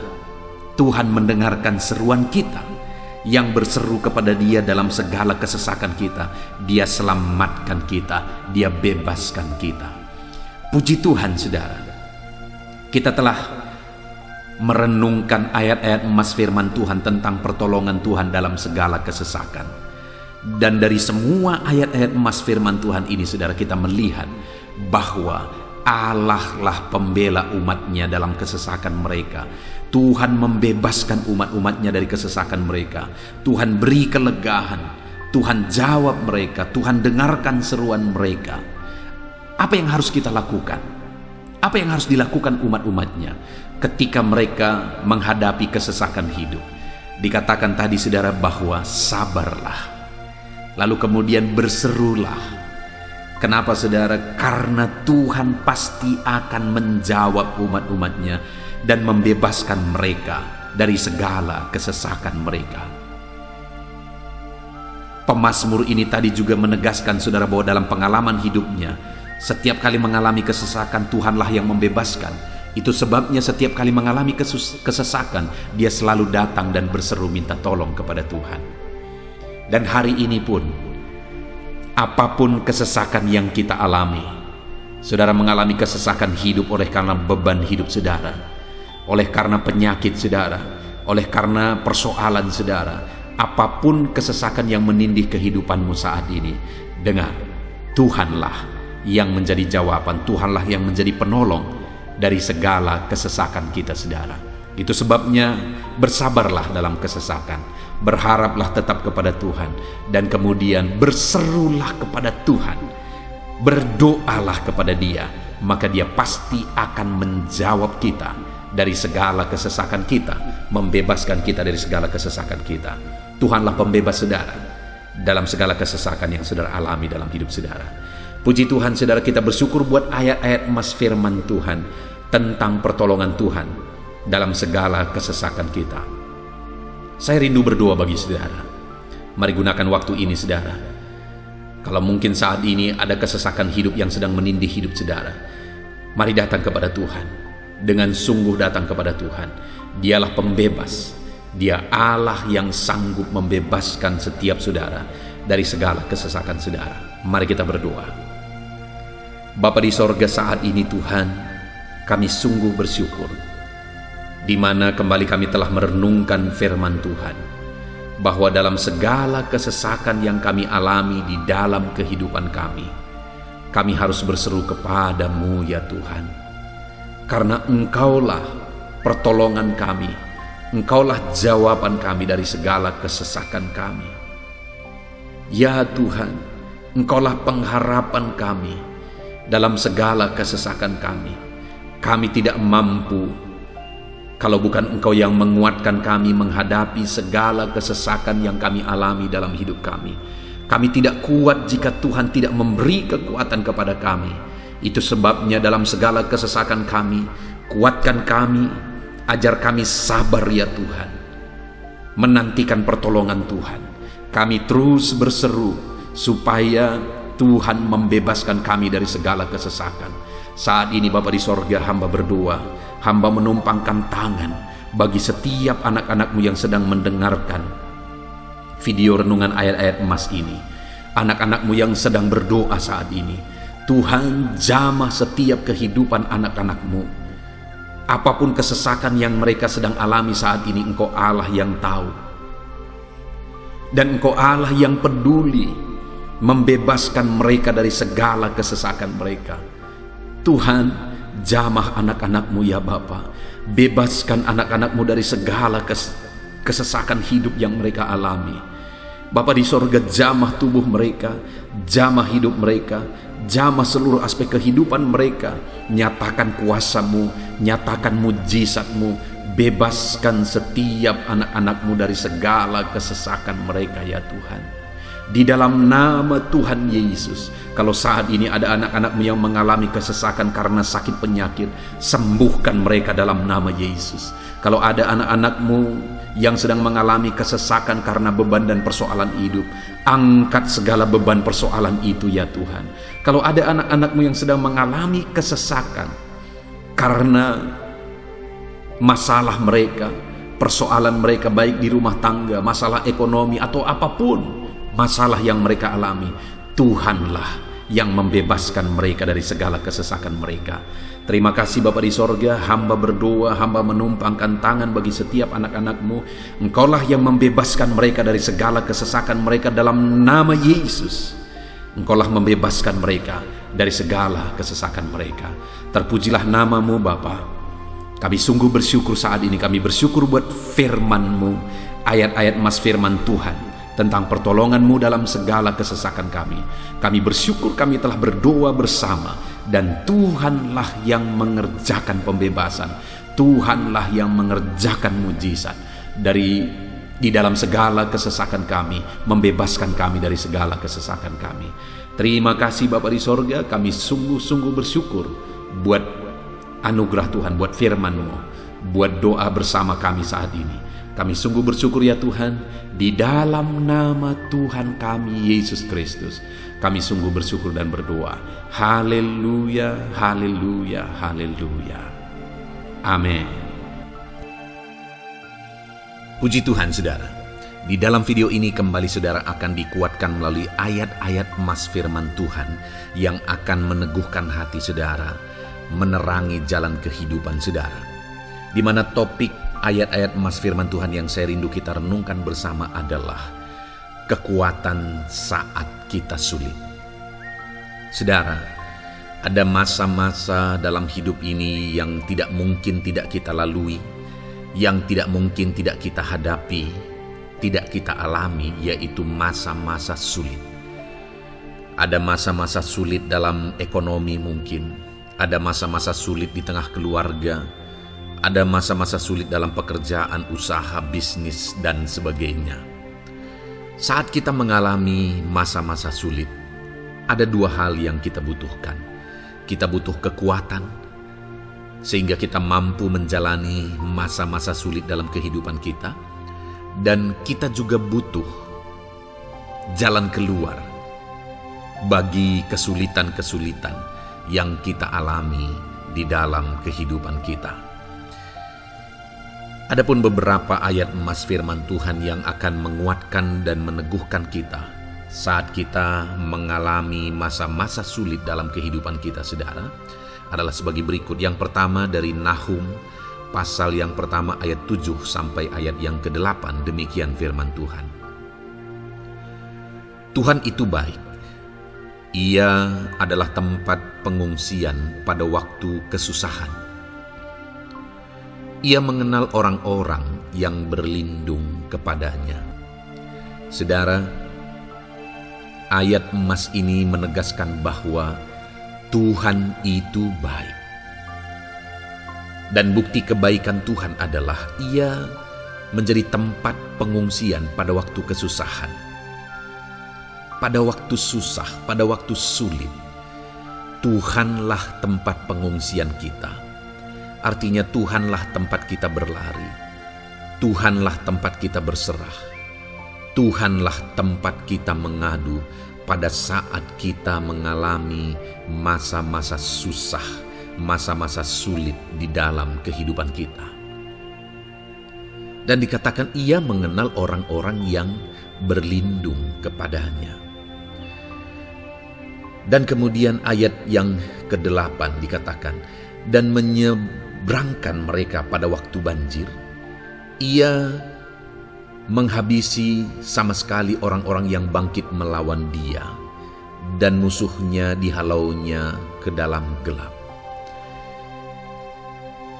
Tuhan mendengarkan seruan kita yang berseru kepada Dia dalam segala kesesakan kita. Dia selamatkan kita, Dia bebaskan kita. Puji Tuhan saudara, kita telah merenungkan ayat-ayat emas firman Tuhan tentang pertolongan Tuhan dalam segala kesesakan. Dan dari semua ayat-ayat emas firman Tuhan ini saudara, kita melihat bahwa Allah lah pembela umatnya dalam kesesakan mereka. Tuhan membebaskan umat-umatnya dari kesesakan mereka. Tuhan beri kelegaan, Tuhan jawab mereka, Tuhan dengarkan seruan mereka. Apa yang harus kita lakukan? Apa yang harus dilakukan umat-umatnya ketika mereka menghadapi kesesakan hidup? Dikatakan tadi saudara bahwa sabarlah, lalu kemudian berserulah. Kenapa saudara? Karena Tuhan pasti akan menjawab umat-umatnya dan membebaskan mereka dari segala kesesakan mereka. Pemazmur ini tadi juga menegaskan saudara bahwa dalam pengalaman hidupnya, setiap kali mengalami kesesakan, Tuhanlah yang membebaskan. Itu sebabnya setiap kali mengalami kesesakan, dia selalu datang dan berseru minta tolong kepada Tuhan. Dan hari ini pun, apapun kesesakan yang kita alami, saudara mengalami kesesakan hidup oleh karena beban hidup saudara, oleh karena penyakit saudara, oleh karena persoalan saudara, apapun kesesakan yang menindih kehidupanmu saat ini, dengar, Tuhanlah yang menjadi jawaban, Tuhanlah yang menjadi penolong dari segala kesesakan kita saudara. Itu sebabnya bersabarlah dalam kesesakan, berharaplah tetap kepada Tuhan, dan kemudian berserulah kepada Tuhan, berdoalah kepada Dia, maka Dia pasti akan menjawab kita dari segala kesesakan kita, membebaskan kita dari segala kesesakan kita. Tuhanlah pembebas saudara dalam segala kesesakan yang saudara alami dalam hidup saudara. Puji Tuhan saudara, kita bersyukur buat ayat-ayat emas firman Tuhan tentang pertolongan Tuhan dalam segala kesesakan kita. Saya rindu berdoa bagi saudara. Mari gunakan waktu ini saudara. Kalau mungkin saat ini ada kesesakan hidup yang sedang menindih hidup saudara, mari datang kepada Tuhan. Dengan sungguh datang kepada Tuhan. Dialah pembebas. Dia Allah yang sanggup membebaskan setiap saudara dari segala kesesakan saudara. Mari kita berdoa. Bapa di sorga, saat ini Tuhan, kami sungguh bersyukur di mana kembali kami telah merenungkan firman Tuhan, bahwa dalam segala kesesakan yang kami alami di dalam kehidupan kami harus berseru kepadamu ya Tuhan, karena Engkaulah pertolongan kami, Engkaulah jawaban kami dari segala kesesakan kami. Ya Tuhan, Engkaulah pengharapan kami dalam segala kesesakan kami. Kami tidak mampu kalau bukan Engkau yang menguatkan kami menghadapi segala kesesakan yang kami alami dalam hidup kami. Kami tidak kuat jika Tuhan tidak memberi kekuatan kepada kami. Itu sebabnya dalam segala kesesakan kami, kuatkan kami, ajar kami sabar ya Tuhan, menantikan pertolongan Tuhan. Kami terus berseru supaya Tuhan membebaskan kami dari segala kesesakan. Saat ini Bapa di sorga, hamba berdoa, hamba menumpangkan tangan bagi setiap anak-anak-Mu yang sedang mendengarkan video renungan ayat-ayat emas ini. Anak-anak-Mu yang sedang berdoa saat ini, Tuhan jamah setiap kehidupan anak-anak-Mu. Apapun kesesakan yang mereka sedang alami saat ini, Engkau Allah yang tahu, dan Engkau Allah yang peduli membebaskan mereka dari segala kesesakan mereka. Tuhan, jamah anak-anak-Mu ya Bapa, bebaskan anak-anak-Mu dari segala kesesakan hidup yang mereka alami. Bapa di sorga, jamah tubuh mereka, jamah hidup mereka, jamah seluruh aspek kehidupan mereka. Nyatakan kuasa-Mu, nyatakan mujizat-Mu, bebaskan setiap anak-anak-Mu dari segala kesesakan mereka ya Tuhan. Di dalam nama Tuhan Yesus, kalau saat ini ada anak-anak-Mu yang mengalami kesesakan karena sakit penyakit, sembuhkan mereka dalam nama Yesus. Kalau ada anak-anak-Mu yang sedang mengalami kesesakan karena beban dan persoalan hidup, angkat segala beban persoalan itu ya Tuhan. Kalau ada anak-anak-Mu yang sedang mengalami kesesakan karena masalah mereka, persoalan mereka baik di rumah tangga, masalah ekonomi atau apapun masalah yang mereka alami, Tuhanlah yang membebaskan mereka dari segala kesesakan mereka. Terima kasih Bapa di sorga, hamba berdoa, hamba menumpangkan tangan bagi setiap anak-anak-Mu. Engkaulah yang membebaskan mereka dari segala kesesakan mereka dalam nama Yesus. Engkaulah membebaskan mereka dari segala kesesakan mereka. Terpujilah nama-Mu Bapa. Kami sungguh bersyukur saat ini, kami bersyukur buat firman-Mu, ayat-ayat Mas firman Tuhan tentang pertolongan-Mu dalam segala kesesakan kami. Kami bersyukur kami telah berdoa bersama, dan Tuhanlah yang mengerjakan pembebasan, Tuhanlah yang mengerjakan mujizat di dalam segala kesesakan kami, membebaskan kami dari segala kesesakan kami. Terima kasih Bapa di sorga, kami sungguh-sungguh bersyukur buat anugerah Tuhan, buat firman-Mu, buat doa bersama kami saat ini. Kami sungguh bersyukur ya Tuhan, di dalam nama Tuhan kami Yesus Kristus, kami sungguh bersyukur dan berdoa. Haleluya, haleluya, haleluya. Amin. Puji Tuhan saudara, di dalam video ini kembali saudara akan dikuatkan melalui ayat-ayat emas firman Tuhan yang akan meneguhkan hati saudara, menerangi jalan kehidupan saudara. Di mana topik ayat-ayat emas firman Tuhan yang saya rindu kita renungkan bersama adalah kekuatan saat kita sulit. Saudara, ada masa-masa dalam hidup ini yang tidak mungkin tidak kita lalui, yang tidak mungkin tidak kita hadapi, tidak kita alami, yaitu masa-masa sulit. Ada masa-masa sulit dalam ekonomi mungkin, ada masa-masa sulit di tengah keluarga, ada masa-masa sulit dalam pekerjaan, usaha, bisnis, dan sebagainya. Saat kita mengalami masa-masa sulit, ada dua hal yang kita butuhkan. Kita butuh kekuatan, sehingga kita mampu menjalani masa-masa sulit dalam kehidupan kita. Dan kita juga butuh jalan keluar bagi kesulitan-kesulitan yang kita alami di dalam kehidupan kita. Adapun beberapa ayat emas firman Tuhan yang akan menguatkan dan meneguhkan kita saat kita mengalami masa-masa sulit dalam kehidupan kita saudara, adalah sebagai berikut. Yang pertama dari Nahum pasal yang pertama ayat 7 sampai ayat yang ke-8, demikian firman Tuhan. Tuhan itu baik. Ia adalah tempat pengungsian pada waktu kesusahan. Ia mengenal orang-orang yang berlindung kepadanya. Saudara, ayat emas ini menegaskan bahwa Tuhan itu baik. Dan bukti kebaikan Tuhan adalah Ia menjadi tempat pengungsian pada waktu kesusahan. Pada waktu susah, pada waktu sulit, Tuhanlah tempat pengungsian kita. Artinya Tuhanlah tempat kita berlari, Tuhanlah tempat kita berserah, Tuhanlah tempat kita mengadu pada saat kita mengalami masa-masa susah, masa-masa sulit di dalam kehidupan kita. Dan dikatakan Ia mengenal orang-orang yang berlindung kepadanya. Dan kemudian ayat yang ke-8 dikatakan, dan menyeberangkan mereka pada waktu banjir. Ia menghabisi sama sekali orang-orang yang bangkit melawan Dia, dan musuhnya dihalaunya ke dalam gelap.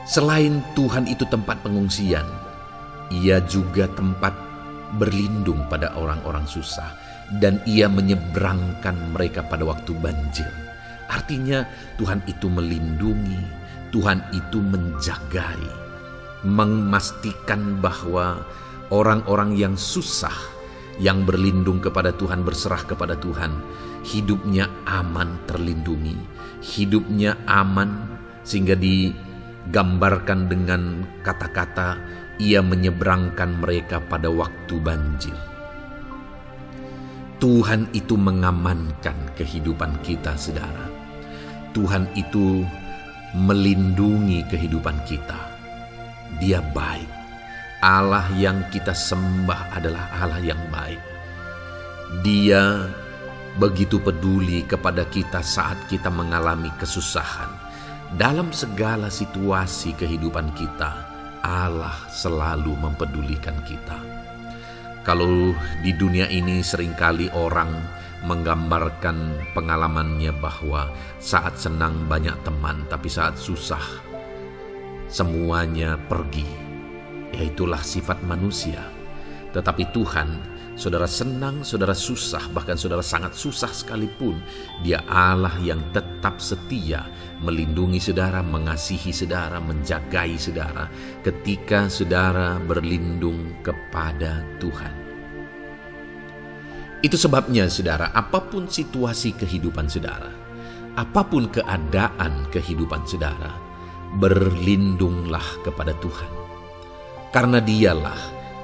Selain Tuhan itu tempat pengungsian, Ia juga tempat berlindung pada orang-orang susah, dan Ia menyeberangkan mereka pada waktu banjir. Artinya Tuhan itu melindungi, Tuhan itu menjagai, memastikan bahwa orang-orang yang susah, yang berlindung kepada Tuhan, berserah kepada Tuhan, hidupnya aman, terlindungi, hidupnya aman, sehingga digambarkan dengan kata-kata ia menyeberangkan mereka pada waktu banjir. Tuhan itu mengamankan kehidupan kita, saudara. Tuhan itu melindungi kehidupan kita. Dia baik. Allah yang kita sembah adalah Allah yang baik. Dia begitu peduli kepada kita saat kita mengalami kesusahan. Dalam segala situasi kehidupan kita, Allah selalu mempedulikan kita. Kalau di dunia ini seringkali orang menggambarkan pengalamannya bahwa saat senang banyak teman, tapi saat susah semuanya pergi. Ya, itulah sifat manusia. Tetapi Tuhan, saudara senang, saudara susah, bahkan saudara sangat susah sekalipun, Dia Allah yang tetap setia, melindungi saudara, mengasihi saudara, menjagai saudara ketika saudara berlindung kepada Tuhan. Itu sebabnya saudara, apapun situasi kehidupan saudara, apapun keadaan kehidupan saudara, berlindunglah kepada Tuhan. Karena Dialah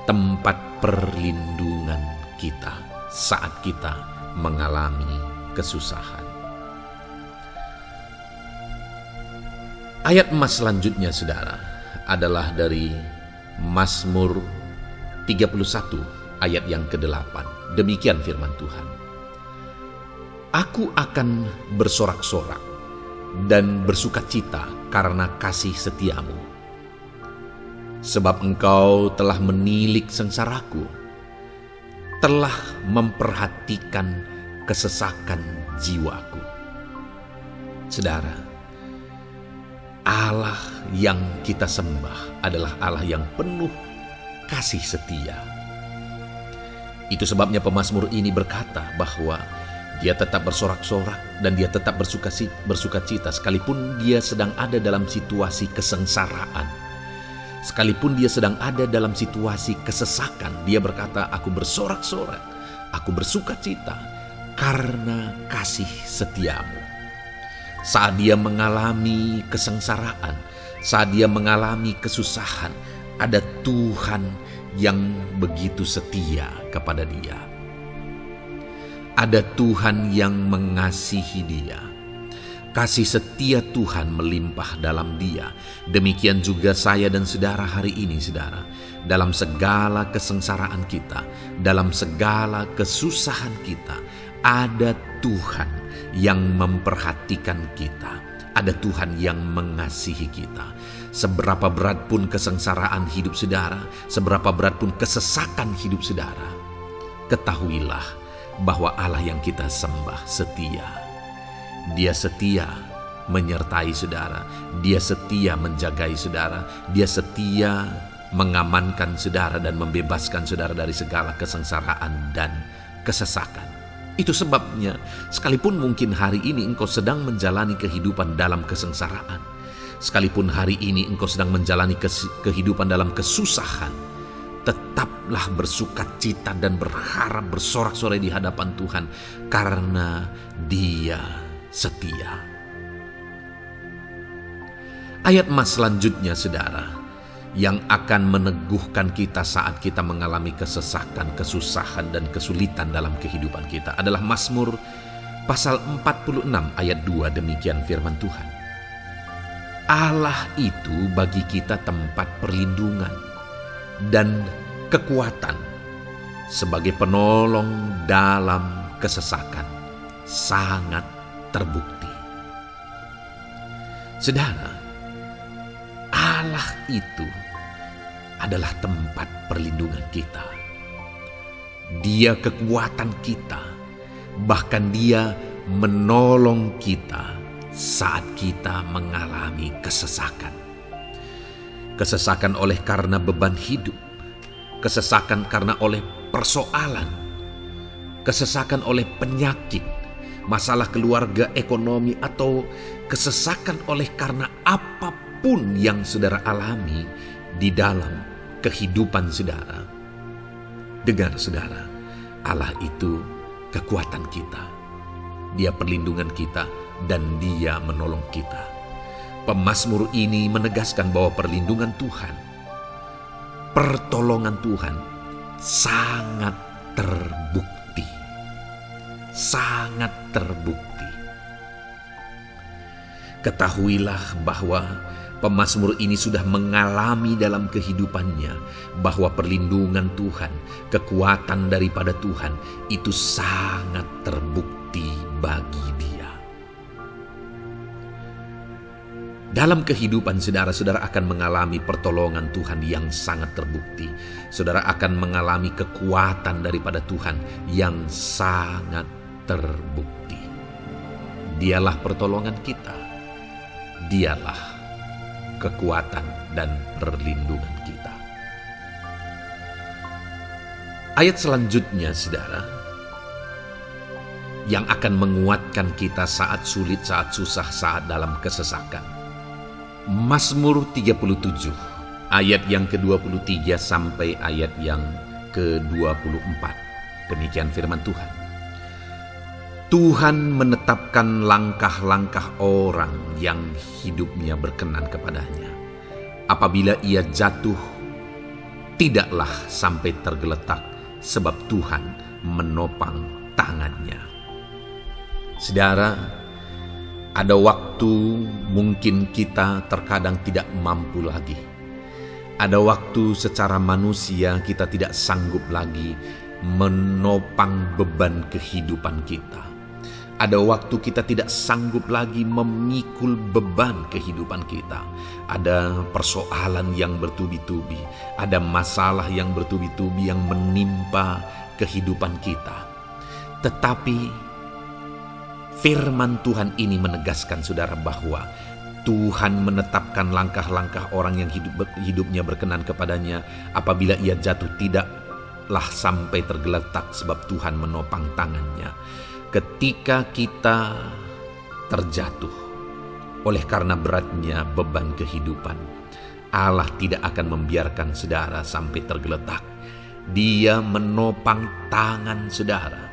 tempat perlindungan kita saat kita mengalami kesusahan. Ayat emas selanjutnya saudara adalah dari Mazmur 31 ayat yang ke-8. Demikian firman Tuhan. Aku akan bersorak-sorak dan bersukacita karena kasih setiamu. Sebab engkau telah menilik sengsaraku, telah memperhatikan kesesakan jiwaku. Saudara, Allah yang kita sembah adalah Allah yang penuh kasih setia. Itu sebabnya pemazmur ini berkata bahwa dia tetap bersorak-sorak dan dia tetap bersukacita sekalipun dia sedang ada dalam situasi kesengsaraan. Sekalipun dia sedang ada dalam situasi kesesakan, dia berkata, aku bersorak-sorak, aku bersukacita karena kasih setiamu. Saat dia mengalami kesengsaraan, saat dia mengalami kesusahan, ada Tuhan yang begitu setia kepada dia. Ada Tuhan yang mengasihi dia. Kasih setia Tuhan melimpah dalam dia. Demikian juga saya dan saudara hari ini, saudara. Dalam segala kesengsaraan kita, dalam segala kesusahan kita, ada Tuhan yang memperhatikan kita. Ada Tuhan yang mengasihi kita. Seberapa berat pun kesengsaraan hidup saudara, seberapa berat pun kesesakan hidup saudara, ketahuilah bahwa Allah yang kita sembah setia. Dia setia menyertai saudara, Dia setia menjagai saudara, Dia setia mengamankan saudara dan membebaskan saudara dari segala kesengsaraan dan kesesakan. Itu sebabnya sekalipun mungkin hari ini engkau sedang menjalani kehidupan dalam kesengsaraan, sekalipun hari ini engkau sedang menjalani kehidupan dalam kesusahan, tetaplah bersukacita dan berharap bersorak-sorai di hadapan Tuhan karena Dia setia. Ayat emas selanjutnya saudara, yang akan meneguhkan kita saat kita mengalami kesesakan, kesusahan dan kesulitan dalam kehidupan kita adalah Mazmur pasal 46 ayat 2. Demikian firman Tuhan. Allah itu bagi kita tempat perlindungan dan kekuatan sebagai penolong dalam kesesakan, sangat terbukti. Saudara, Allah itu adalah tempat perlindungan kita. Dia kekuatan kita, bahkan Dia menolong kita saat kita mengalami kesesakan. Kesesakan oleh karena beban hidup, kesesakan karena oleh persoalan, kesesakan oleh penyakit, masalah keluarga, ekonomi, atau kesesakan oleh karena apapun yang saudara alami di dalam kehidupan saudara. Dengar saudara, Allah itu kekuatan kita. Dia perlindungan kita dan Dia menolong kita. Pemazmur ini menegaskan bahwa perlindungan Tuhan, pertolongan Tuhan sangat terbukti. Sangat terbukti. Ketahuilah bahwa pemazmur ini sudah mengalami dalam kehidupannya bahwa perlindungan Tuhan, kekuatan daripada Tuhan itu sangat terbukti bagi dia. Dalam kehidupan saudara akan mengalami pertolongan Tuhan yang sangat terbukti. Saudara akan mengalami kekuatan daripada Tuhan yang sangat terbukti. Dialah pertolongan kita. Dialah kekuatan dan perlindungan kita. Ayat selanjutnya saudara, yang akan menguatkan kita saat sulit, saat susah, saat dalam kesesakan. Mazmur 37 ayat yang ke-23 sampai ayat yang ke-24. Demikian firman Tuhan. Tuhan menetapkan langkah-langkah orang yang hidupnya berkenan kepadanya. Apabila ia jatuh, tidaklah sampai tergeletak, sebab Tuhan menopang tangannya. Saudara, ada waktu mungkin kita terkadang tidak mampu lagi. Ada waktu secara manusia kita tidak sanggup lagi menopang beban kehidupan kita. Ada waktu kita tidak sanggup lagi memikul beban kehidupan kita. Ada persoalan yang bertubi-tubi, ada masalah yang bertubi-tubi yang menimpa kehidupan kita. Tetapi firman Tuhan ini menegaskan saudara bahwa Tuhan menetapkan langkah-langkah orang yang hidupnya berkenan kepadanya. Apabila ia jatuh, tidaklah sampai tergeletak, sebab Tuhan menopang tangannya. Ketika kita terjatuh oleh karena beratnya beban kehidupan, Allah tidak akan membiarkan saudara sampai tergeletak. Dia menopang tangan saudara.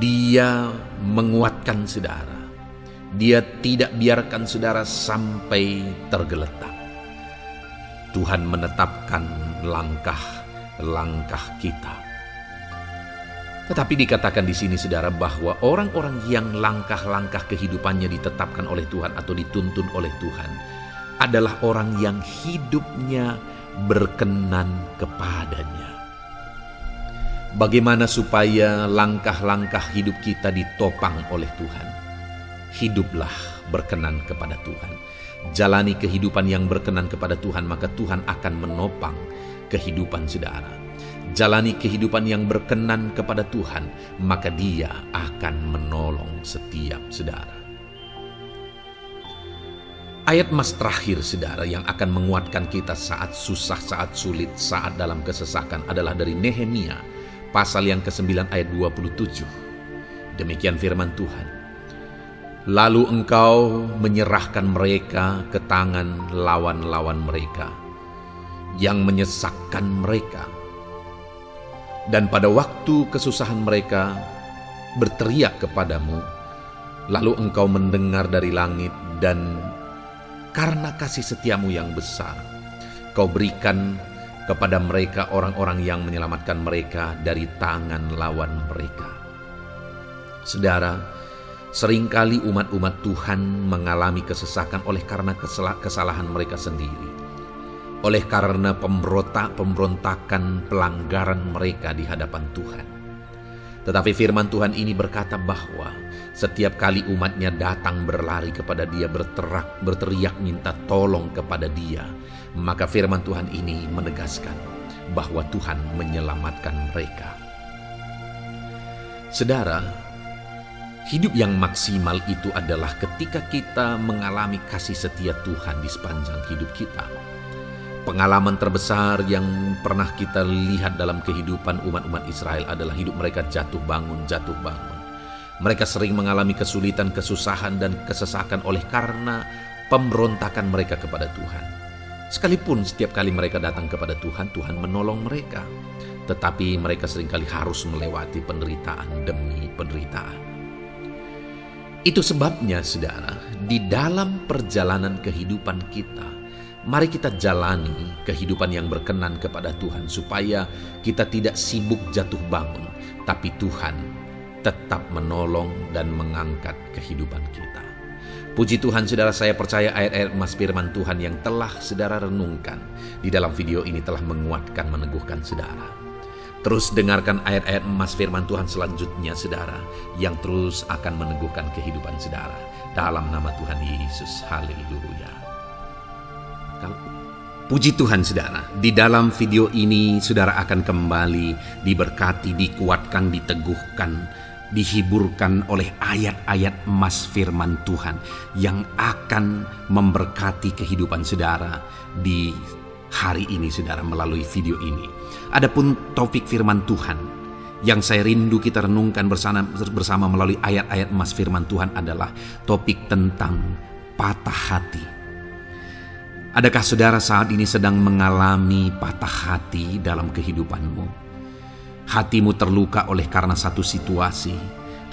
Dia menguatkan saudara. Dia tidak biarkan saudara sampai tergeletak. Tuhan menetapkan langkah-langkah kita. Tetapi dikatakan di sini saudara bahwa orang-orang yang langkah-langkah kehidupannya ditetapkan oleh Tuhan atau dituntun oleh Tuhan adalah orang yang hidupnya berkenan kepadanya. Bagaimana supaya langkah-langkah hidup kita ditopang oleh Tuhan? Hiduplah berkenan kepada Tuhan. Jalani kehidupan yang berkenan kepada Tuhan, maka Tuhan akan menopang kehidupan saudara. Jalani kehidupan yang berkenan kepada Tuhan, maka Dia akan menolong setiap saudara. Ayat mas terakhir saudara yang akan menguatkan kita saat susah, saat sulit, saat dalam kesesakan adalah dari Nehemia pasal yang ke-9 ayat 27. Demikian firman Tuhan. Lalu engkau menyerahkan mereka ke tangan lawan-lawan mereka yang menyesakkan mereka. Dan pada waktu kesusahan mereka berteriak kepadamu, lalu engkau mendengar dari langit, dan karena kasih setiamu yang besar, kau berikan kepada mereka orang-orang yang menyelamatkan mereka dari tangan lawan mereka. Saudara, seringkali umat-umat Tuhan mengalami kesesakan oleh karena kesalahan mereka sendiri. Oleh karena pemberontakan, pelanggaran mereka di hadapan Tuhan. Tetapi firman Tuhan ini berkata bahwa setiap kali umatnya datang berlari kepada Dia, berteriak minta tolong kepada Dia, maka firman Tuhan ini menegaskan bahwa Tuhan menyelamatkan mereka. Saudara, hidup yang maksimal itu adalah ketika kita mengalami kasih setia Tuhan di sepanjang hidup kita. Pengalaman terbesar yang pernah kita lihat dalam kehidupan umat-umat Israel adalah hidup mereka jatuh bangun, jatuh bangun. Mereka sering mengalami kesulitan, kesusahan, dan kesesakan oleh karena pemberontakan mereka kepada Tuhan. Sekalipun setiap kali mereka datang kepada Tuhan, Tuhan menolong mereka. Tetapi mereka seringkali harus melewati penderitaan demi penderitaan. Itu sebabnya, saudara, di dalam perjalanan kehidupan kita, mari kita jalani kehidupan yang berkenan kepada Tuhan supaya kita tidak sibuk jatuh bangun, tapi Tuhan tetap menolong dan mengangkat kehidupan kita. Puji Tuhan, saudara, saya percaya ayat-ayat emas firman Tuhan yang telah saudara renungkan di dalam video ini telah menguatkan, meneguhkan saudara. Terus dengarkan ayat-ayat emas firman Tuhan selanjutnya, saudara, yang terus akan meneguhkan kehidupan saudara. Dalam nama Tuhan Yesus, haleluya. Puji Tuhan, saudara, di dalam video ini saudara akan kembali diberkati, dikuatkan, diteguhkan, dihiburkan oleh ayat-ayat emas firman Tuhan yang akan memberkati kehidupan saudara di hari ini, saudara, melalui video ini. Adapun topik firman Tuhan yang saya rindu kita renungkan bersama melalui ayat-ayat emas firman Tuhan adalah topik tentang patah hati. Adakah saudara saat ini sedang mengalami patah hati dalam kehidupanmu? Hatimu terluka oleh karena satu situasi,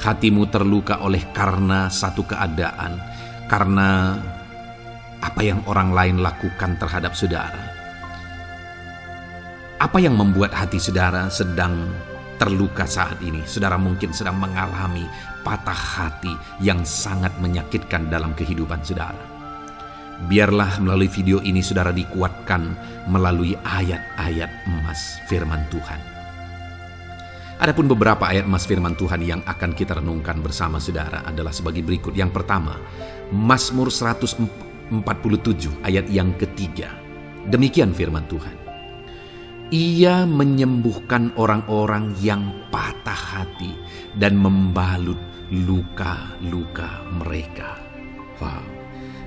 hatimu terluka oleh karena satu keadaan, karena apa yang orang lain lakukan terhadap saudara. Apa yang membuat hati saudara sedang terluka saat ini? Saudara mungkin sedang mengalami patah hati yang sangat menyakitkan dalam kehidupan saudara. Biarlah melalui video ini saudara dikuatkan melalui ayat-ayat emas firman Tuhan. Adapun beberapa ayat emas firman Tuhan yang akan kita renungkan bersama saudara adalah sebagai berikut. Yang pertama, Mazmur 147 ayat yang ketiga. Demikian firman Tuhan. Ia menyembuhkan orang-orang yang patah hati dan membalut luka-luka mereka. Wow,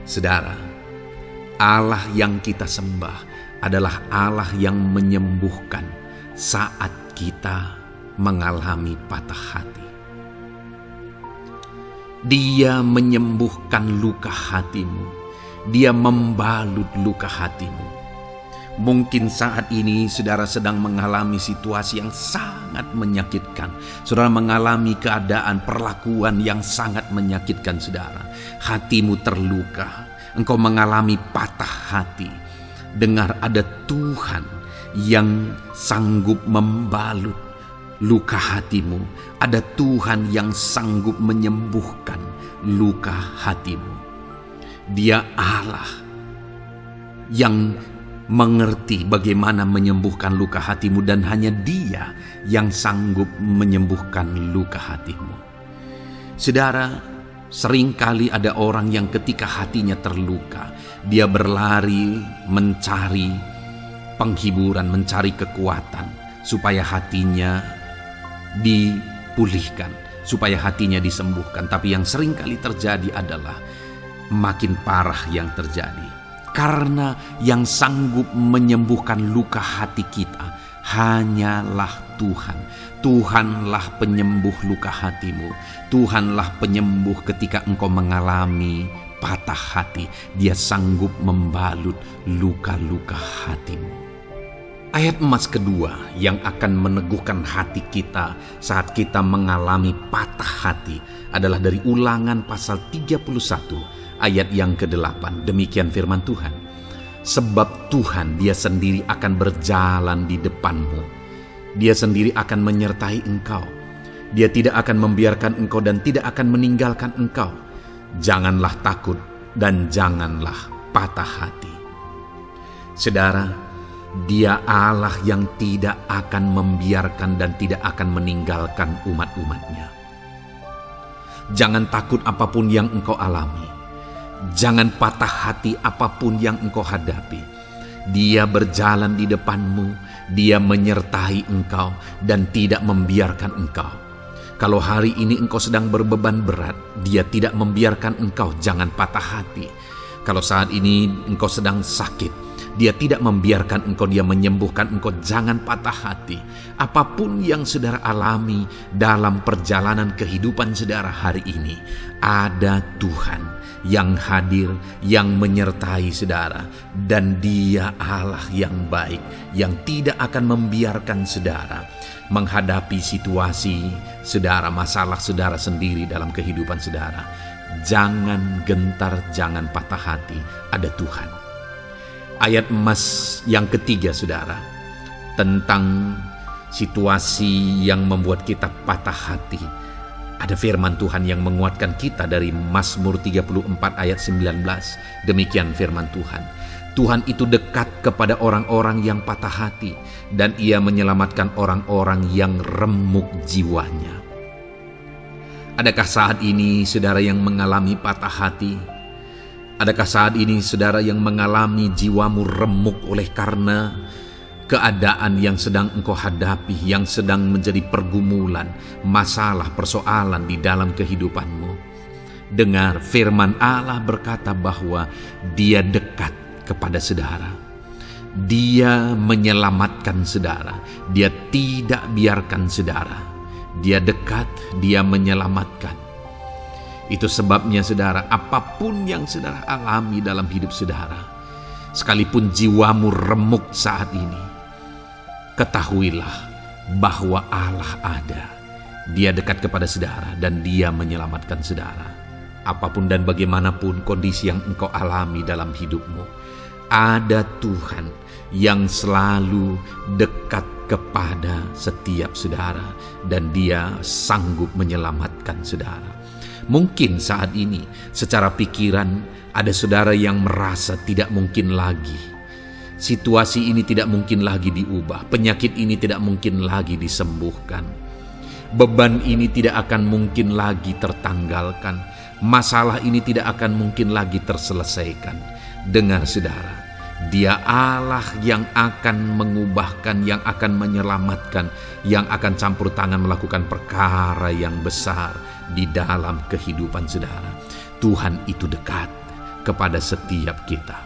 saudara, Allah yang kita sembah adalah Allah yang menyembuhkan saat kita mengalami patah hati. Dia menyembuhkan luka hatimu, Dia membalut luka hatimu. Mungkin saat ini saudara sedang mengalami situasi yang sangat menyakitkan. Saudara mengalami keadaan perlakuan yang sangat menyakitkan saudara. Hatimu terluka. Engkau mengalami patah hati. Dengar, ada Tuhan yang sanggup membalut luka hatimu. Ada Tuhan yang sanggup menyembuhkan luka hatimu. Dia Allah yang mengerti bagaimana menyembuhkan luka hatimu, dan hanya Dia yang sanggup menyembuhkan luka hatimu. Saudara, seringkali ada orang yang ketika hatinya terluka, dia berlari mencari penghiburan, mencari kekuatan supaya hatinya dipulihkan, supaya hatinya disembuhkan. Tapi yang seringkali terjadi adalah makin parah yang terjadi. Karena yang sanggup menyembuhkan luka hati kita hanyalah Tuhan. Tuhanlah penyembuh luka hatimu. Tuhanlah penyembuh ketika engkau mengalami patah hati. Dia sanggup membalut luka-luka hatimu. Ayat emas kedua yang akan meneguhkan hati kita saat kita mengalami patah hati adalah dari Ulangan pasal 31 ayat yang ke-8. Demikian firman Tuhan. Sebab Tuhan Dia sendiri akan berjalan di depanmu. Dia sendiri akan menyertai engkau. Dia tidak akan membiarkan engkau dan tidak akan meninggalkan engkau. Janganlah takut dan janganlah patah hati. Saudara, Dia Allah yang tidak akan membiarkan dan tidak akan meninggalkan umat-umatnya. Jangan takut apapun yang engkau alami. Jangan patah hati apapun yang engkau hadapi. Dia berjalan di depanmu, Dia menyertai engkau dan tidak membiarkan engkau. Kalau hari ini engkau sedang berbeban berat, Dia tidak membiarkan engkau, jangan patah hati. Kalau saat ini engkau sedang sakit, Dia tidak membiarkan engkau, Dia menyembuhkan engkau. Jangan patah hati. Apapun yang saudara alami dalam perjalanan kehidupan saudara hari ini, ada Tuhan yang hadir, yang menyertai saudara. Dan Dia Allah yang baik, yang tidak akan membiarkan saudara menghadapi situasi saudara, masalah saudara sendiri dalam kehidupan saudara. Jangan gentar, jangan patah hati, ada Tuhan. Ayat emas yang ketiga saudara, tentang situasi yang membuat kita patah hati. Ada firman Tuhan yang menguatkan kita dari Mazmur 34 ayat 19. Demikian firman Tuhan. Tuhan itu dekat kepada orang-orang yang patah hati, dan Ia menyelamatkan orang-orang yang remuk jiwanya. Adakah saat ini saudara yang mengalami patah hati? Adakah saat ini saudara yang mengalami jiwamu remuk oleh karena keadaan yang sedang engkau hadapi, yang sedang menjadi pergumulan, masalah, persoalan di dalam kehidupanmu? Dengar, firman Allah berkata bahwa Dia dekat kepada saudara. Dia menyelamatkan saudara. Dia tidak biarkan saudara. Dia dekat, Dia menyelamatkan. Itu sebabnya saudara, apapun yang saudara alami dalam hidup saudara, sekalipun jiwamu remuk saat ini, ketahuilah bahwa Allah ada. Dia dekat kepada saudara dan Dia menyelamatkan saudara. Apapun dan bagaimanapun kondisi yang engkau alami dalam hidupmu, ada Tuhan yang selalu dekat kepada setiap saudara, dan Dia sanggup menyelamatkan saudara. Mungkin saat ini secara pikiran ada saudara yang merasa tidak mungkin lagi. Situasi ini tidak mungkin lagi diubah. Penyakit ini tidak mungkin lagi disembuhkan. Beban ini tidak akan mungkin lagi tertanggalkan. Masalah ini tidak akan mungkin lagi terselesaikan. Dengar saudara, Dia Allah yang akan mengubahkan, yang akan menyelamatkan, yang akan campur tangan melakukan perkara yang besar di dalam kehidupan saudara. Tuhan itu dekat kepada setiap kita.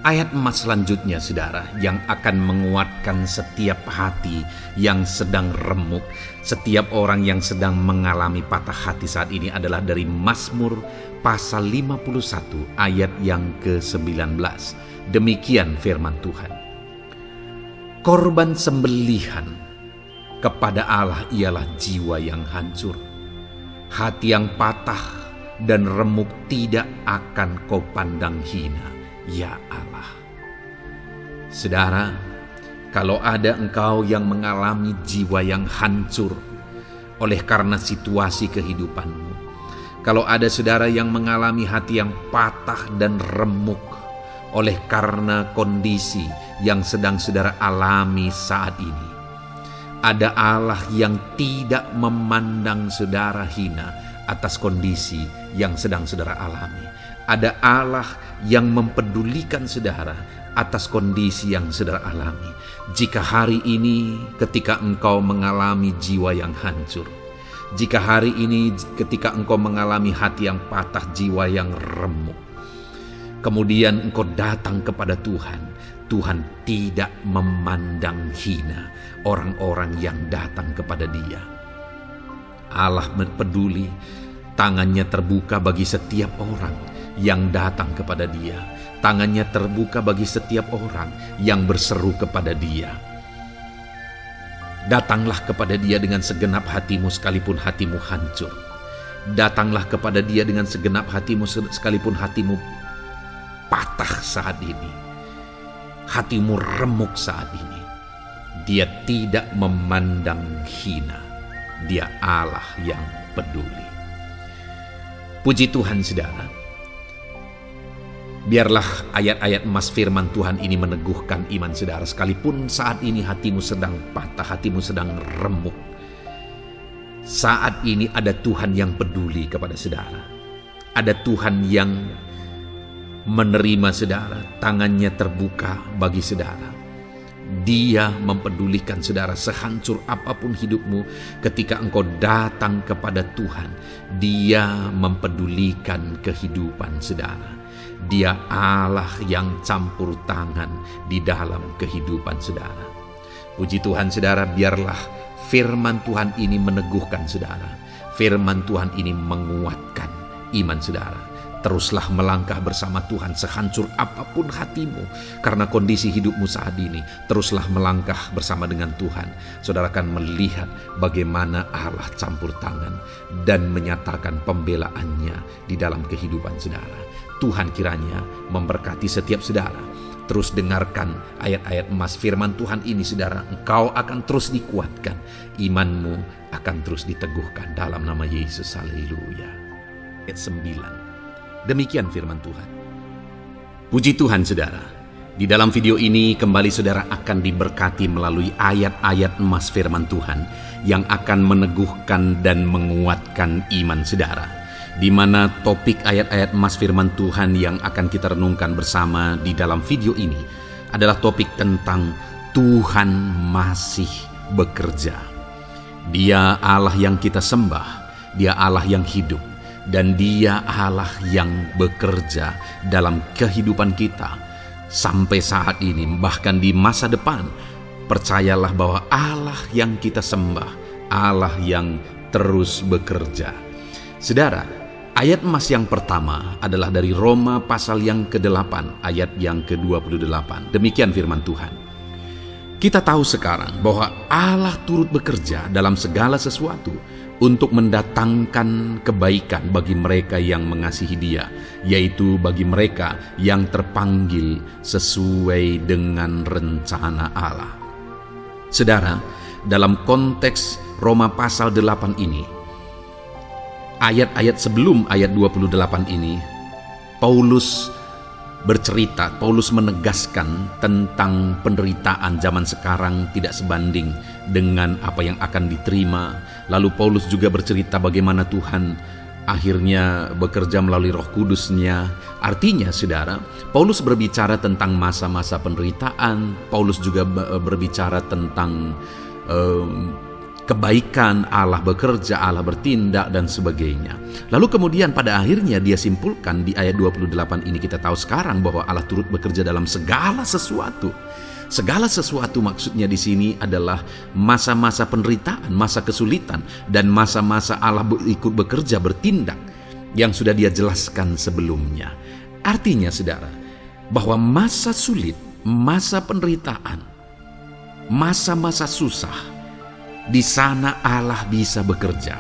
Ayat emas selanjutnya saudara, yang akan menguatkan setiap hati yang sedang remuk, setiap orang yang sedang mengalami patah hati saat ini adalah dari Mazmur pasal 51 ayat yang ke-19. Demikian firman Tuhan. Korban sembelihan kepada Allah ialah jiwa yang hancur. Hati yang patah dan remuk tidak akan kau pandang hina, ya Allah. Saudara, kalau ada engkau yang mengalami jiwa yang hancur oleh karena situasi kehidupanmu, kalau ada saudara yang mengalami hati yang patah dan remuk oleh karena kondisi yang sedang saudara alami saat ini, ada Allah yang tidak memandang saudara hina atas kondisi yang sedang saudara alami. Ada Allah yang mempedulikan saudara atas kondisi yang saudara alami. Jika hari ini ketika engkau mengalami jiwa yang hancur, jika hari ini ketika engkau mengalami hati yang patah, jiwa yang remuk, kemudian engkau datang kepada Tuhan, Tuhan tidak memandang hina orang-orang yang datang kepada Dia. Allah peduli, tangannya terbuka bagi setiap orang yang datang kepada Dia. Tangannya terbuka bagi setiap orang yang berseru kepada Dia. Datanglah kepada Dia dengan segenap hatimu sekalipun hatimu hancur. Datanglah kepada Dia dengan segenap hatimu sekalipun hatimu patah saat ini, hatimu remuk saat ini. Dia tidak memandang hina. Dia Allah yang peduli. Puji Tuhan saudara. Biarlah ayat-ayat emas firman Tuhan ini meneguhkan iman saudara. Sekalipun saat ini hatimu sedang patah, hatimu sedang remuk, saat ini ada Tuhan yang peduli kepada saudara. Ada Tuhan yang menerima saudara, tangannya terbuka bagi saudara. Dia mempedulikan saudara sehancur apapun hidupmu. Ketika engkau datang kepada Tuhan, Dia mempedulikan kehidupan saudara. Dia Allah yang campur tangan di dalam kehidupan saudara. Puji Tuhan saudara, biarlah firman Tuhan ini meneguhkan saudara. Firman Tuhan ini menguatkan iman saudara. Teruslah melangkah bersama Tuhan sehancur apapun hatimu karena kondisi hidupmu saat ini. Teruslah melangkah bersama dengan Tuhan. Saudara akan melihat bagaimana Allah campur tangan dan menyatakan pembelaannya di dalam kehidupan saudara. Tuhan kiranya memberkati setiap saudara. Terus dengarkan ayat-ayat emas firman Tuhan ini saudara. Engkau akan terus dikuatkan. Imanmu akan terus diteguhkan dalam nama Yesus. Haleluya. Ayat 9. Demikian firman Tuhan. Puji Tuhan saudara. Di dalam video ini kembali saudara akan diberkati melalui ayat-ayat emas firman Tuhan yang akan meneguhkan dan menguatkan iman saudara. Di mana topik ayat-ayat emas firman Tuhan yang akan kita renungkan bersama di dalam video ini adalah topik tentang Tuhan masih bekerja. Dia Allah yang kita sembah, Dia Allah yang hidup, dan Dia Allah yang bekerja dalam kehidupan kita sampai saat ini, bahkan di masa depan. Percayalah bahwa Allah yang kita sembah, Allah yang terus bekerja. Saudara, ayat emas yang pertama adalah dari Roma pasal yang ke-8 ayat yang ke-28. Demikian firman Tuhan. Kita tahu sekarang bahwa Allah turut bekerja dalam segala sesuatu untuk mendatangkan kebaikan bagi mereka yang mengasihi Dia, yaitu bagi mereka yang terpanggil sesuai dengan rencana Allah. Saudara, dalam konteks Roma pasal 8 ini, ayat-ayat sebelum ayat 28 ini, Paulus menegaskan tentang penderitaan zaman sekarang tidak sebanding dengan apa yang akan diterima. Lalu Paulus juga bercerita bagaimana Tuhan akhirnya bekerja melalui Roh Kudus-Nya. Artinya saudara, Paulus berbicara tentang masa-masa penderitaan. Paulus juga berbicara tentang kebaikan, Allah bekerja, Allah bertindak, dan sebagainya. Lalu kemudian pada akhirnya dia simpulkan di ayat 28 ini, kita tahu sekarang bahwa Allah turut bekerja dalam segala sesuatu. Segala sesuatu maksudnya di sini adalah masa-masa penderitaan, masa kesulitan, dan masa-masa Allah ikut bekerja, bertindak, yang sudah Dia jelaskan sebelumnya. Artinya saudara, bahwa masa sulit, masa penderitaan, masa-masa susah, di sana Allah bisa bekerja.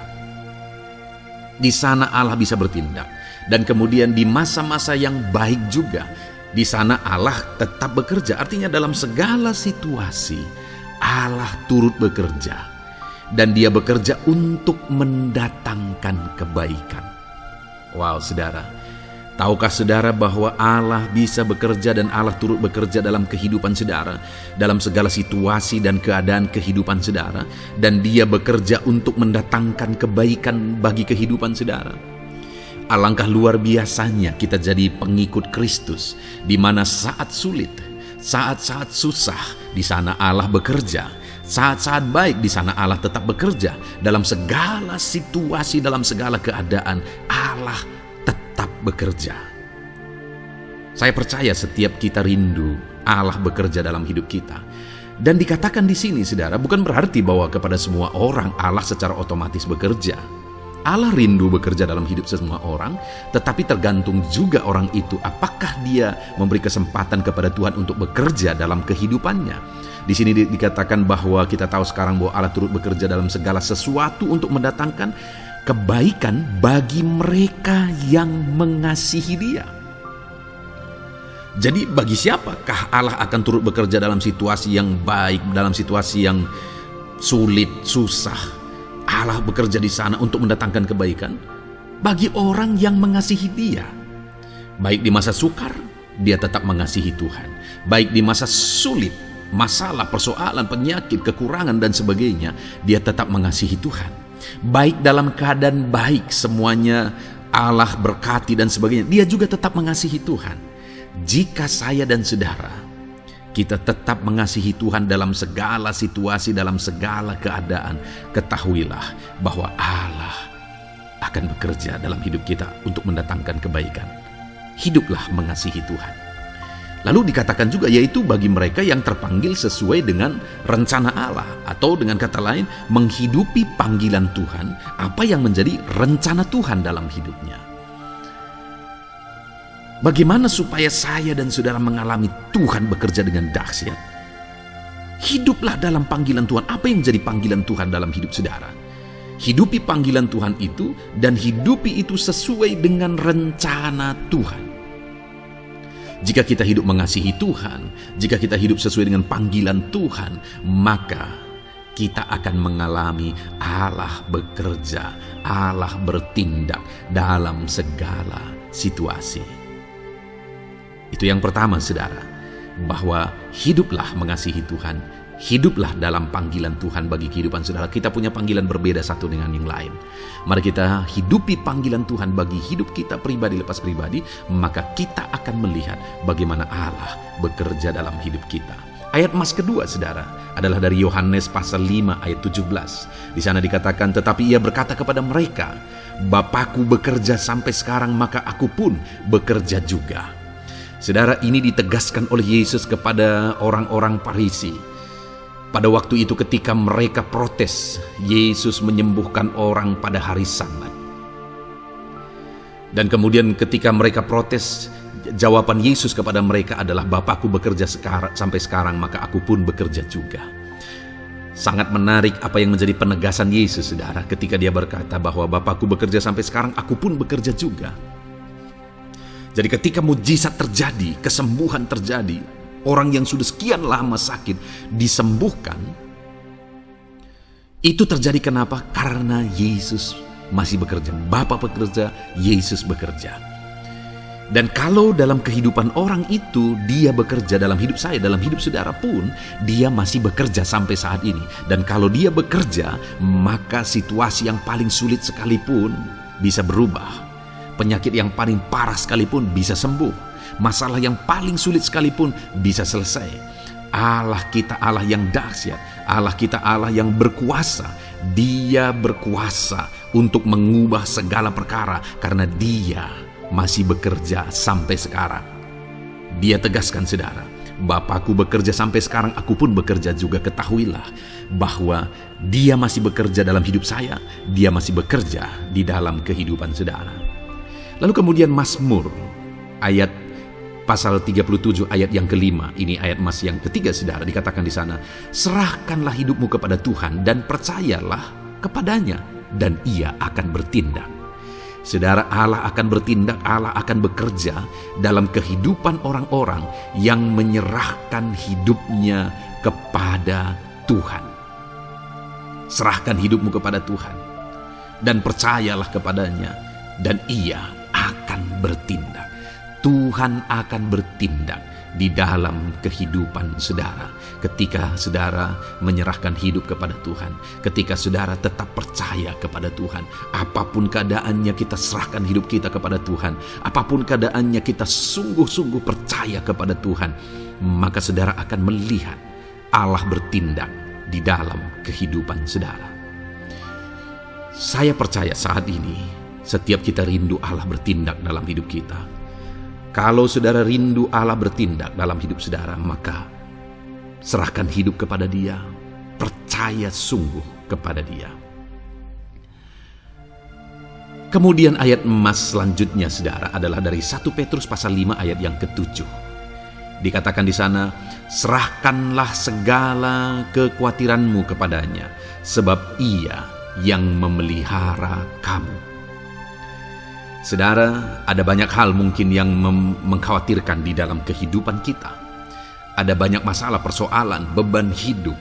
Di sana Allah bisa bertindak. Dan kemudian di masa-masa yang baik juga, di sana Allah tetap bekerja. Artinya dalam segala situasi Allah turut bekerja. Dan Dia bekerja untuk mendatangkan kebaikan. Wow saudara, tahukah saudara bahwa Allah bisa bekerja dan Allah turut bekerja dalam kehidupan saudara, dalam segala situasi dan keadaan kehidupan saudara, dan Dia bekerja untuk mendatangkan kebaikan bagi kehidupan saudara. Alangkah luar biasanya kita jadi pengikut Kristus, di mana saat sulit, saat-saat susah, di sana Allah bekerja. Saat-saat baik, di sana Allah tetap bekerja. Dalam segala situasi, dalam segala keadaan, Allah tetap bekerja. Saya percaya setiap kita rindu Allah bekerja dalam hidup kita. Dan dikatakan di sini saudara, bukan berarti bahwa kepada semua orang Allah secara otomatis bekerja. Allah rindu bekerja dalam hidup semua orang, tetapi tergantung juga orang itu apakah dia memberi kesempatan kepada Tuhan untuk bekerja dalam kehidupannya. Di sini dikatakan bahwa kita tahu sekarang bahwa Allah turut bekerja dalam segala sesuatu untuk mendatangkan kebaikan bagi mereka yang mengasihi Dia. Jadi bagi siapakah Allah akan turut bekerja dalam situasi yang baik, dalam situasi yang sulit, susah? Allah bekerja di sana untuk mendatangkan kebaikan bagi orang yang mengasihi Dia. Baik di masa sukar, dia tetap mengasihi Tuhan. Baik di masa sulit, masalah, persoalan, penyakit, kekurangan dan sebagainya, dia tetap mengasihi Tuhan. Baik dalam keadaan baik, semuanya Allah berkati dan sebagainya, dia juga tetap mengasihi Tuhan. Jika saya dan saudara, kita tetap mengasihi Tuhan dalam segala situasi, dalam segala keadaan, ketahuilah bahwa Allah akan bekerja dalam hidup kita untuk mendatangkan kebaikan. hiduplah mengasihi Tuhan. Lalu dikatakan juga, yaitu bagi mereka yang terpanggil sesuai dengan rencana Allah, atau dengan kata lain, menghidupi panggilan Tuhan, apa yang menjadi rencana Tuhan dalam hidupnya. Bagaimana supaya saya dan saudara mengalami Tuhan bekerja dengan dahsyat? Hiduplah dalam panggilan Tuhan. Apa yang menjadi panggilan Tuhan dalam hidup saudara? Hidupi panggilan Tuhan itu, dan hidupi itu sesuai dengan rencana Tuhan. Jika kita hidup mengasihi Tuhan, jika kita hidup sesuai dengan panggilan Tuhan, maka kita akan mengalami Allah bekerja, Allah bertindak dalam segala situasi. Itu yang pertama, saudara, bahwa hiduplah mengasihi Tuhan, hiduplah dalam panggilan Tuhan bagi kehidupan saudara. Kita punya panggilan berbeda satu dengan yang lain. Mari kita hidupi panggilan Tuhan bagi hidup kita pribadi lepas pribadi, maka kita akan melihat bagaimana Allah bekerja dalam hidup kita. Ayat emas kedua, saudara, adalah dari Yohanes pasal 5 ayat 17. Di sana dikatakan, tetapi ia berkata kepada mereka, Bapakku bekerja sampai sekarang, maka aku pun bekerja juga. Saudara, ini ditegaskan oleh Yesus kepada orang-orang Farisi. Pada waktu itu ketika mereka protes, Yesus menyembuhkan orang pada hari Sabat. Dan kemudian ketika mereka protes, jawaban Yesus kepada mereka adalah, Bapakku bekerja sampai sekarang, maka aku pun bekerja juga. Sangat menarik apa yang menjadi penegasan Yesus, saudara, ketika dia berkata bahwa Bapakku bekerja sampai sekarang, aku pun bekerja juga. Jadi ketika mujizat terjadi, kesembuhan terjadi, orang yang sudah sekian lama sakit disembuhkan, itu terjadi kenapa? Karena Yesus masih bekerja. Bapa bekerja, Yesus bekerja. Dan kalau dalam kehidupan orang itu dia bekerja, dalam hidup saya, dalam hidup saudara pun, dia masih bekerja sampai saat ini. Dan kalau dia bekerja, maka situasi yang paling sulit sekalipun bisa berubah. Penyakit yang paling parah sekalipun bisa sembuh. Masalah yang paling sulit sekalipun bisa selesai. Allah kita Allah yang dahsyat, Allah kita Allah yang berkuasa. Dia berkuasa untuk mengubah segala perkara karena Dia masih bekerja sampai sekarang. Dia tegaskan, saudara, Bapakku bekerja sampai sekarang, aku pun bekerja juga. Ketahuilah bahwa Dia masih bekerja dalam hidup saya, Dia masih bekerja di dalam kehidupan saudara. Lalu kemudian Mazmur ayat pasal 37 ayat yang kelima, ini ayat emas yang ketiga, saudara, dikatakan di sana, serahkanlah hidupmu kepada Tuhan dan percayalah kepadanya, dan Ia akan bertindak. Saudara, Allah akan bertindak, Allah akan bekerja dalam kehidupan orang-orang yang menyerahkan hidupnya kepada Tuhan. Serahkan hidupmu kepada Tuhan dan percayalah kepadanya, dan Ia akan bertindak. Tuhan akan bertindak di dalam kehidupan saudara ketika saudara menyerahkan hidup kepada Tuhan, ketika saudara tetap percaya kepada Tuhan. Apapun keadaannya, kita serahkan hidup kita kepada Tuhan. Apapun keadaannya, kita sungguh-sungguh percaya kepada Tuhan, maka saudara akan melihat Allah bertindak di dalam kehidupan saudara. Saya percaya saat ini setiap kita rindu Allah bertindak dalam hidup kita. Kalau saudara rindu Allah bertindak dalam hidup saudara, maka serahkan hidup kepada Dia, percaya sungguh kepada Dia. Kemudian ayat emas selanjutnya, saudara, adalah dari 1 Petrus pasal 5 ayat yang ke-7. Dikatakan di sana, serahkanlah segala kekhawatiranmu kepadanya, sebab Ia yang memelihara kamu. Saudara, ada banyak hal mungkin yang mengkhawatirkan di dalam kehidupan kita. Ada banyak masalah, persoalan, beban hidup,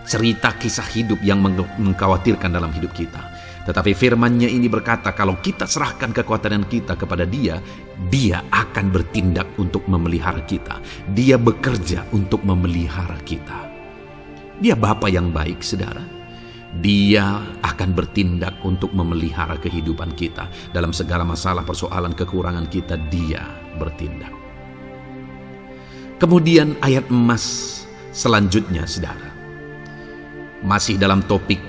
cerita kisah hidup yang mengkhawatirkan dalam hidup kita. Tetapi firman-Nya ini berkata, kalau kita serahkan kekhawatiran kita kepada Dia, Dia akan bertindak untuk memelihara kita. Dia bekerja untuk memelihara kita. Dia Bapa yang baik, saudara. Dia akan bertindak untuk memelihara kehidupan kita. Dalam segala masalah, persoalan, kekurangan kita, Dia bertindak. Kemudian ayat emas selanjutnya, saudara, masih dalam topik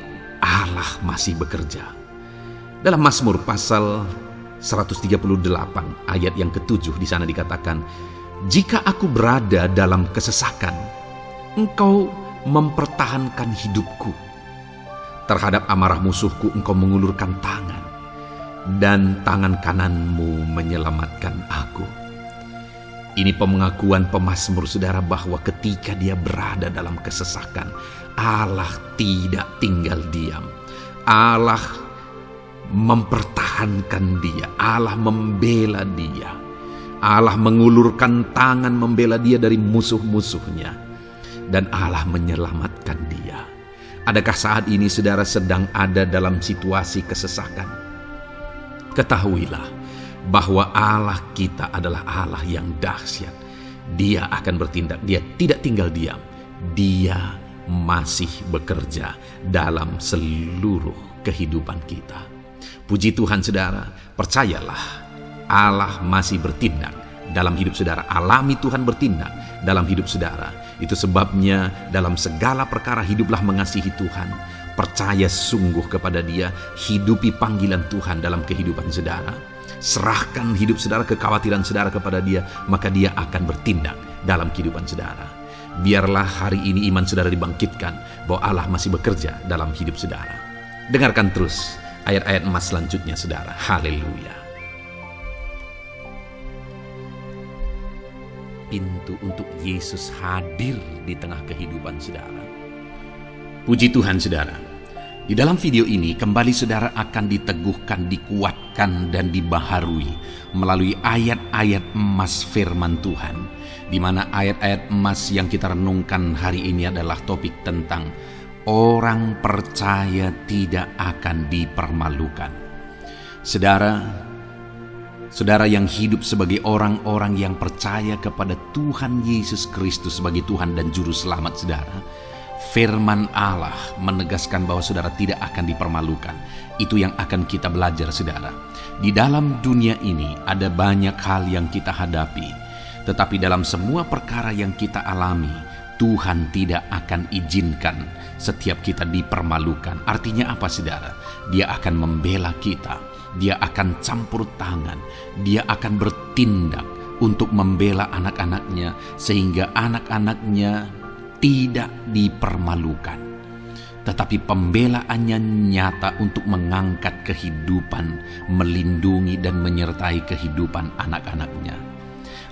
Allah masih bekerja. Dalam Mazmur pasal 138 ayat yang ke-7 di sana dikatakan, "Jika aku berada dalam kesesakan, Engkau mempertahankan hidupku. Terhadap amarah musuhku Engkau mengulurkan tangan, dan tangan kananmu menyelamatkan aku." Ini pengakuan pemazmur saudara bahwa ketika dia berada dalam kesesakan, Allah tidak tinggal diam. Allah mempertahankan dia, Allah membela dia. Allah mengulurkan tangan membela dia dari musuh-musuhnya, dan Allah menyelamatkan dia. Adakah saat ini saudara sedang ada dalam situasi kesesakan? Ketahuilah bahwa Allah kita adalah Allah yang dahsyat. Dia akan bertindak, dia tidak tinggal diam. Dia masih bekerja dalam seluruh kehidupan kita. Puji Tuhan saudara, percayalah Allah masih bertindak dalam hidup saudara. Alami Tuhan bertindak dalam hidup saudara. Itu sebabnya dalam segala perkara hiduplah mengasihi Tuhan. Percaya sungguh kepada Dia, hidupi panggilan Tuhan dalam kehidupan saudara. Serahkan hidup saudara, kekhawatiran saudara kepada Dia, maka Dia akan bertindak dalam kehidupan saudara. Biarlah hari ini iman saudara dibangkitkan bahwa Allah masih bekerja dalam hidup saudara. Dengarkan terus ayat-ayat emas selanjutnya saudara. Haleluya. Pintu untuk Yesus hadir di tengah kehidupan saudara. Puji Tuhan saudara. Di dalam video ini kembali saudara akan diteguhkan, dikuatkan dan dibaharui melalui ayat-ayat emas firman Tuhan, di mana ayat-ayat emas yang kita renungkan hari ini adalah topik tentang orang percaya tidak akan dipermalukan. Saudara yang hidup sebagai orang-orang yang percaya kepada Tuhan Yesus Kristus sebagai Tuhan dan Juru Selamat saudara, firman Allah menegaskan bahwa saudara tidak akan dipermalukan. Itu yang akan kita belajar saudara. Di dalam dunia ini ada banyak hal yang kita hadapi, tetapi dalam semua perkara yang kita alami, Tuhan tidak akan izinkan setiap kita dipermalukan. Artinya apa saudara? Dia akan membela kita, Dia akan campur tangan, Dia akan bertindak untuk membela anak-anaknya sehingga anak-anaknya tidak dipermalukan. Tetapi pembelaannya nyata untuk mengangkat kehidupan, melindungi dan menyertai kehidupan anak-anaknya.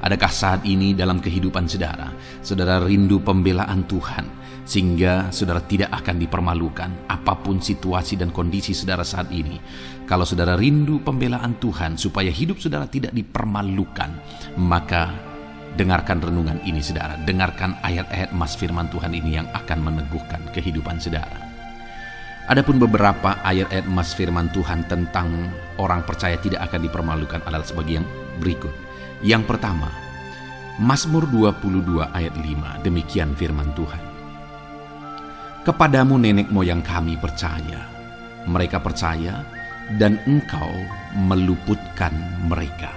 Adakah saat ini dalam kehidupan saudara, saudara rindu pembelaan Tuhan sehingga saudara tidak akan dipermalukan apapun situasi dan kondisi saudara saat ini? Kalau saudara rindu pembelaan Tuhan supaya hidup saudara tidak dipermalukan, maka dengarkan renungan ini saudara, dengarkan ayat-ayat emas firman Tuhan ini yang akan meneguhkan kehidupan saudara. Adapun beberapa ayat-ayat emas firman Tuhan tentang orang percaya tidak akan dipermalukan adalah sebagai yang berikut. Yang pertama, Mazmur 22 ayat 5, demikian firman Tuhan. "Kepadamu nenek moyang kami percaya, mereka percaya dan Engkau meluputkan mereka."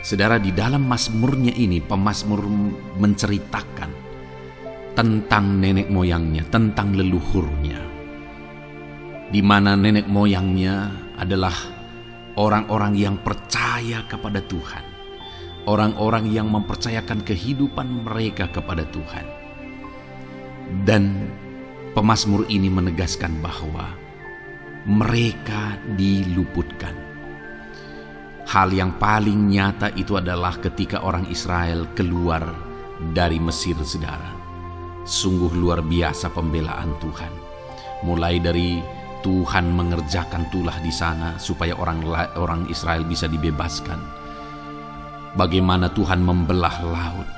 Saudara, di dalam mazmurnya ini pemazmur menceritakan tentang nenek moyangnya, tentang leluhurnya, di mana nenek moyangnya adalah orang-orang yang percaya kepada Tuhan, orang-orang yang mempercayakan kehidupan mereka kepada Tuhan. Dan pemazmur ini menegaskan bahwa mereka diluputkan. Hal yang paling nyata itu adalah ketika orang Israel keluar dari Mesir saudara. Sungguh luar biasa pembelaan Tuhan. Mulai dari Tuhan mengerjakan tulah di sana supaya orang Israel bisa dibebaskan. Bagaimana Tuhan membelah laut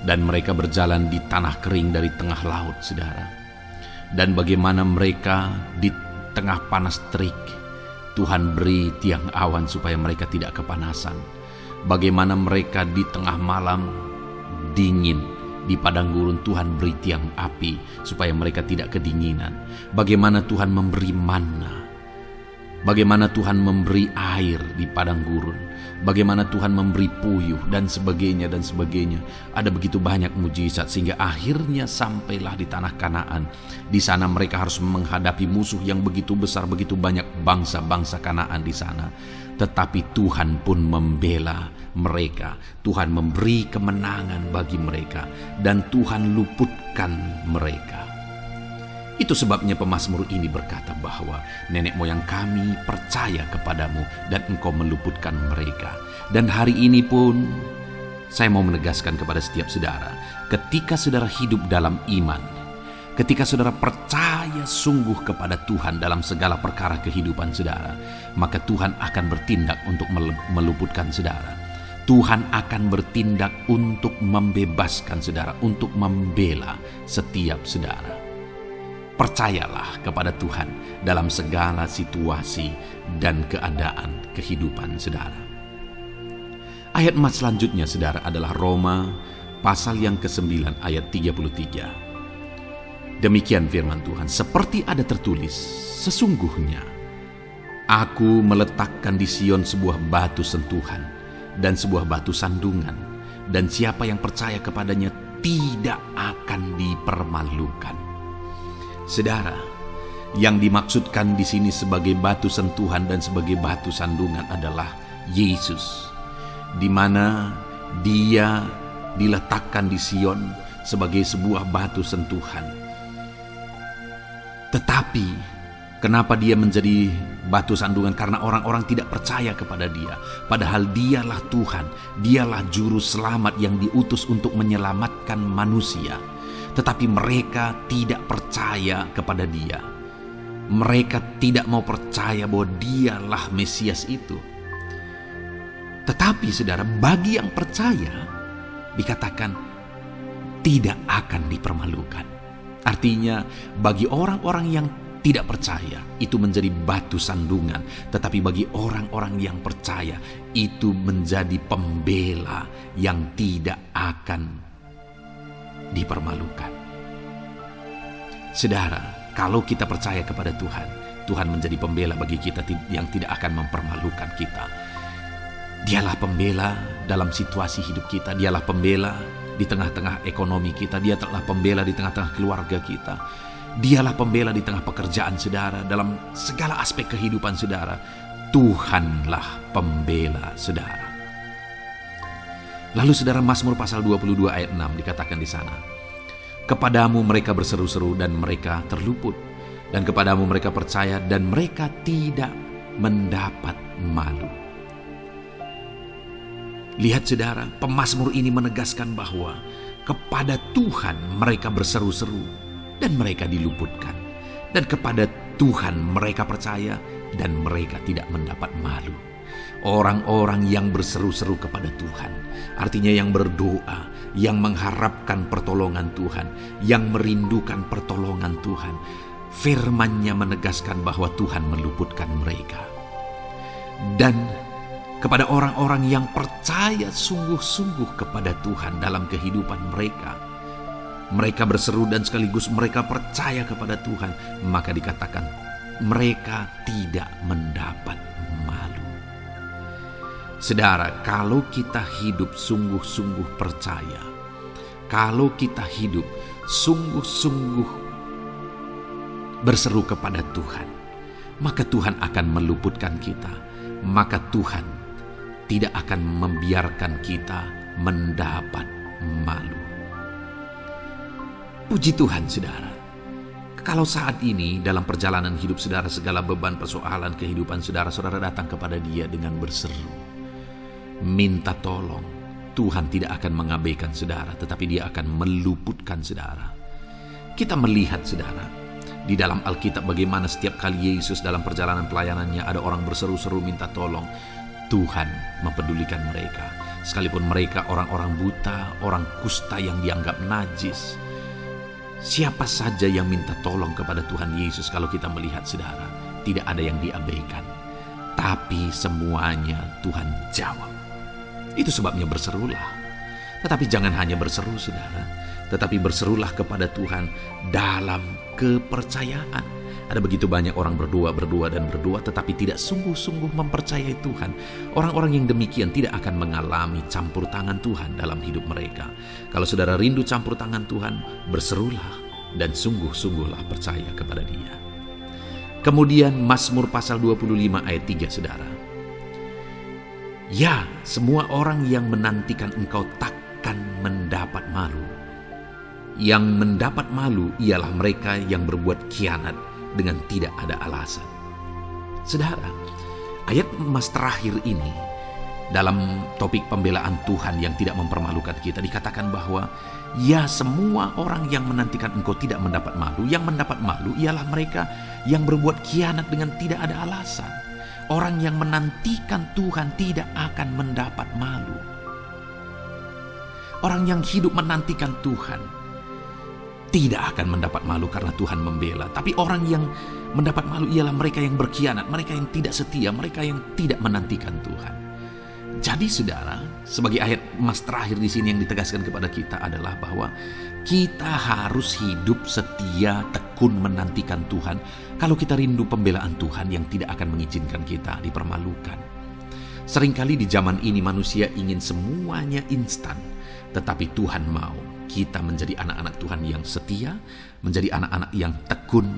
dan mereka berjalan di tanah kering dari tengah laut saudara. Dan bagaimana mereka di tengah panas terik Tuhan beri tiang awan supaya mereka tidak kepanasan. Bagaimana mereka di tengah malam dingin di padang gurun, Tuhan beri tiang api supaya mereka tidak kedinginan. Bagaimana Tuhan memberi manna, bagaimana Tuhan memberi air di padang gurun, bagaimana Tuhan memberi puyuh dan sebagainya dan sebagainya. Ada begitu banyak mujizat sehingga akhirnya sampailah di tanah Kanaan. Di sana mereka harus menghadapi musuh yang begitu besar, begitu banyak bangsa-bangsa Kanaan di sana. tetapi Tuhan pun membela mereka. Tuhan memberi kemenangan bagi mereka, dan Tuhan luputkan mereka. Itu sebabnya pemazmur ini berkata bahwa nenek moyang kami percaya kepadamu dan engkau meluputkan mereka. Dan hari ini pun saya mau menegaskan kepada setiap saudara, ketika saudara hidup dalam iman, ketika saudara percaya sungguh kepada Tuhan dalam segala perkara kehidupan saudara, maka Tuhan akan bertindak untuk meluputkan saudara. Tuhan akan bertindak untuk membebaskan saudara, untuk membela setiap saudara. Percayalah kepada Tuhan dalam segala situasi dan keadaan kehidupan saudara. Ayat emas selanjutnya saudara adalah Roma pasal yang ke-9 ayat 33. Demikian firman Tuhan, seperti ada tertulis, sesungguhnya aku meletakkan di Sion sebuah batu sentuhan dan sebuah batu sandungan, dan siapa yang percaya kepadanya tidak akan dipermalukan. Saudara, yang dimaksudkan di sini sebagai batu sentuhan dan sebagai batu sandungan adalah Yesus, di mana Dia diletakkan di Sion sebagai sebuah batu sentuhan. Tetapi kenapa Dia menjadi batu sandungan? Karena orang-orang tidak percaya kepada Dia, padahal Dialah Tuhan, Dialah juru selamat yang diutus untuk menyelamatkan manusia. Tetapi mereka tidak percaya kepada Dia. Mereka tidak mau percaya bahwa Dialah Mesias itu. Tetapi saudara, bagi yang percaya dikatakan tidak akan dipermalukan. Artinya bagi orang-orang yang tidak percaya itu menjadi batu sandungan, tetapi bagi orang-orang yang percaya itu menjadi pembela yang tidak akan dipermalukan. Saudara, kalau kita percaya kepada Tuhan, Tuhan menjadi pembela bagi kita yang tidak akan mempermalukan kita. Dialah pembela dalam situasi hidup kita, Dialah pembela di tengah-tengah ekonomi kita, Dialah pembela di tengah-tengah keluarga kita, Dialah pembela di tengah pekerjaan saudara, dalam segala aspek kehidupan saudara. Tuhanlah pembela saudara. Lalu saudara, Mazmur pasal 22 ayat 6 dikatakan di sana, kepadamu mereka berseru-seru dan mereka terluput, dan kepadamu mereka percaya dan mereka tidak mendapat malu. Lihat saudara, pemazmur ini menegaskan bahwa kepada Tuhan mereka berseru-seru dan mereka diluputkan, dan kepada Tuhan mereka percaya dan mereka tidak mendapat malu. Orang-orang yang berseru-seru kepada Tuhan, artinya yang berdoa, yang mengharapkan pertolongan Tuhan, yang merindukan pertolongan Tuhan, firman-Nya menegaskan bahwa Tuhan meluputkan mereka. Dan kepada orang-orang yang percaya sungguh-sungguh kepada Tuhan dalam kehidupan mereka, mereka berseru dan sekaligus mereka percaya kepada Tuhan, maka dikatakan mereka tidak mendapat malu. Saudara, kalau kita hidup sungguh-sungguh percaya, kalau kita hidup sungguh-sungguh berseru kepada Tuhan, maka Tuhan akan meluputkan kita, maka Tuhan tidak akan membiarkan kita mendapat malu. Puji Tuhan saudara, kalau saat ini dalam perjalanan hidup saudara, segala beban persoalan kehidupan saudara, saudara datang kepada Dia dengan berseru, minta tolong, Tuhan tidak akan mengabaikan saudara, tetapi Dia akan meluputkan saudara. Kita melihat saudara, di dalam Alkitab bagaimana setiap kali Yesus dalam perjalanan pelayanannya ada orang berseru-seru minta tolong, Tuhan mempedulikan mereka. Sekalipun mereka orang-orang buta, orang kusta yang dianggap najis, siapa saja yang minta tolong kepada Tuhan Yesus, kalau kita melihat saudara, tidak ada yang diabaikan, tapi semuanya Tuhan jawab. Itu sebabnya berserulah. Tetapi jangan hanya berseru saudara, tetapi berserulah kepada Tuhan dalam kepercayaan. Ada begitu banyak orang berdoa tetapi tidak sungguh-sungguh mempercayai Tuhan. Orang-orang yang demikian tidak akan mengalami campur tangan Tuhan dalam hidup mereka. Kalau saudara rindu campur tangan Tuhan, berserulah dan sungguh-sungguhlah percaya kepada Dia. Kemudian Mazmur pasal 25 ayat 3 saudara. Ya, semua orang yang menantikan engkau takkan mendapat malu. Yang mendapat malu ialah mereka yang berbuat khianat dengan tidak ada alasan. Saudara, ayat emas terakhir ini dalam topik pembelaan Tuhan yang tidak mempermalukan kita dikatakan bahwa ya, semua orang yang menantikan engkau tidak mendapat malu. Yang mendapat malu ialah mereka yang berbuat khianat dengan tidak ada alasan. Orang yang menantikan Tuhan tidak akan mendapat malu. Orang yang hidup menantikan Tuhan tidak akan mendapat malu karena Tuhan membela. Tapi orang yang mendapat malu ialah mereka yang berkhianat, mereka yang tidak setia, mereka yang tidak menantikan Tuhan. Jadi saudara, sebagai ayat emas terakhir di sini yang ditegaskan kepada kita adalah bahwa kita harus hidup setia, tekun menantikan Tuhan. Kalau kita rindu pembelaan Tuhan yang tidak akan mengizinkan kita dipermalukan. Seringkali di zaman ini manusia ingin semuanya instan, tetapi Tuhan mau kita menjadi anak-anak Tuhan yang setia, menjadi anak-anak yang tekun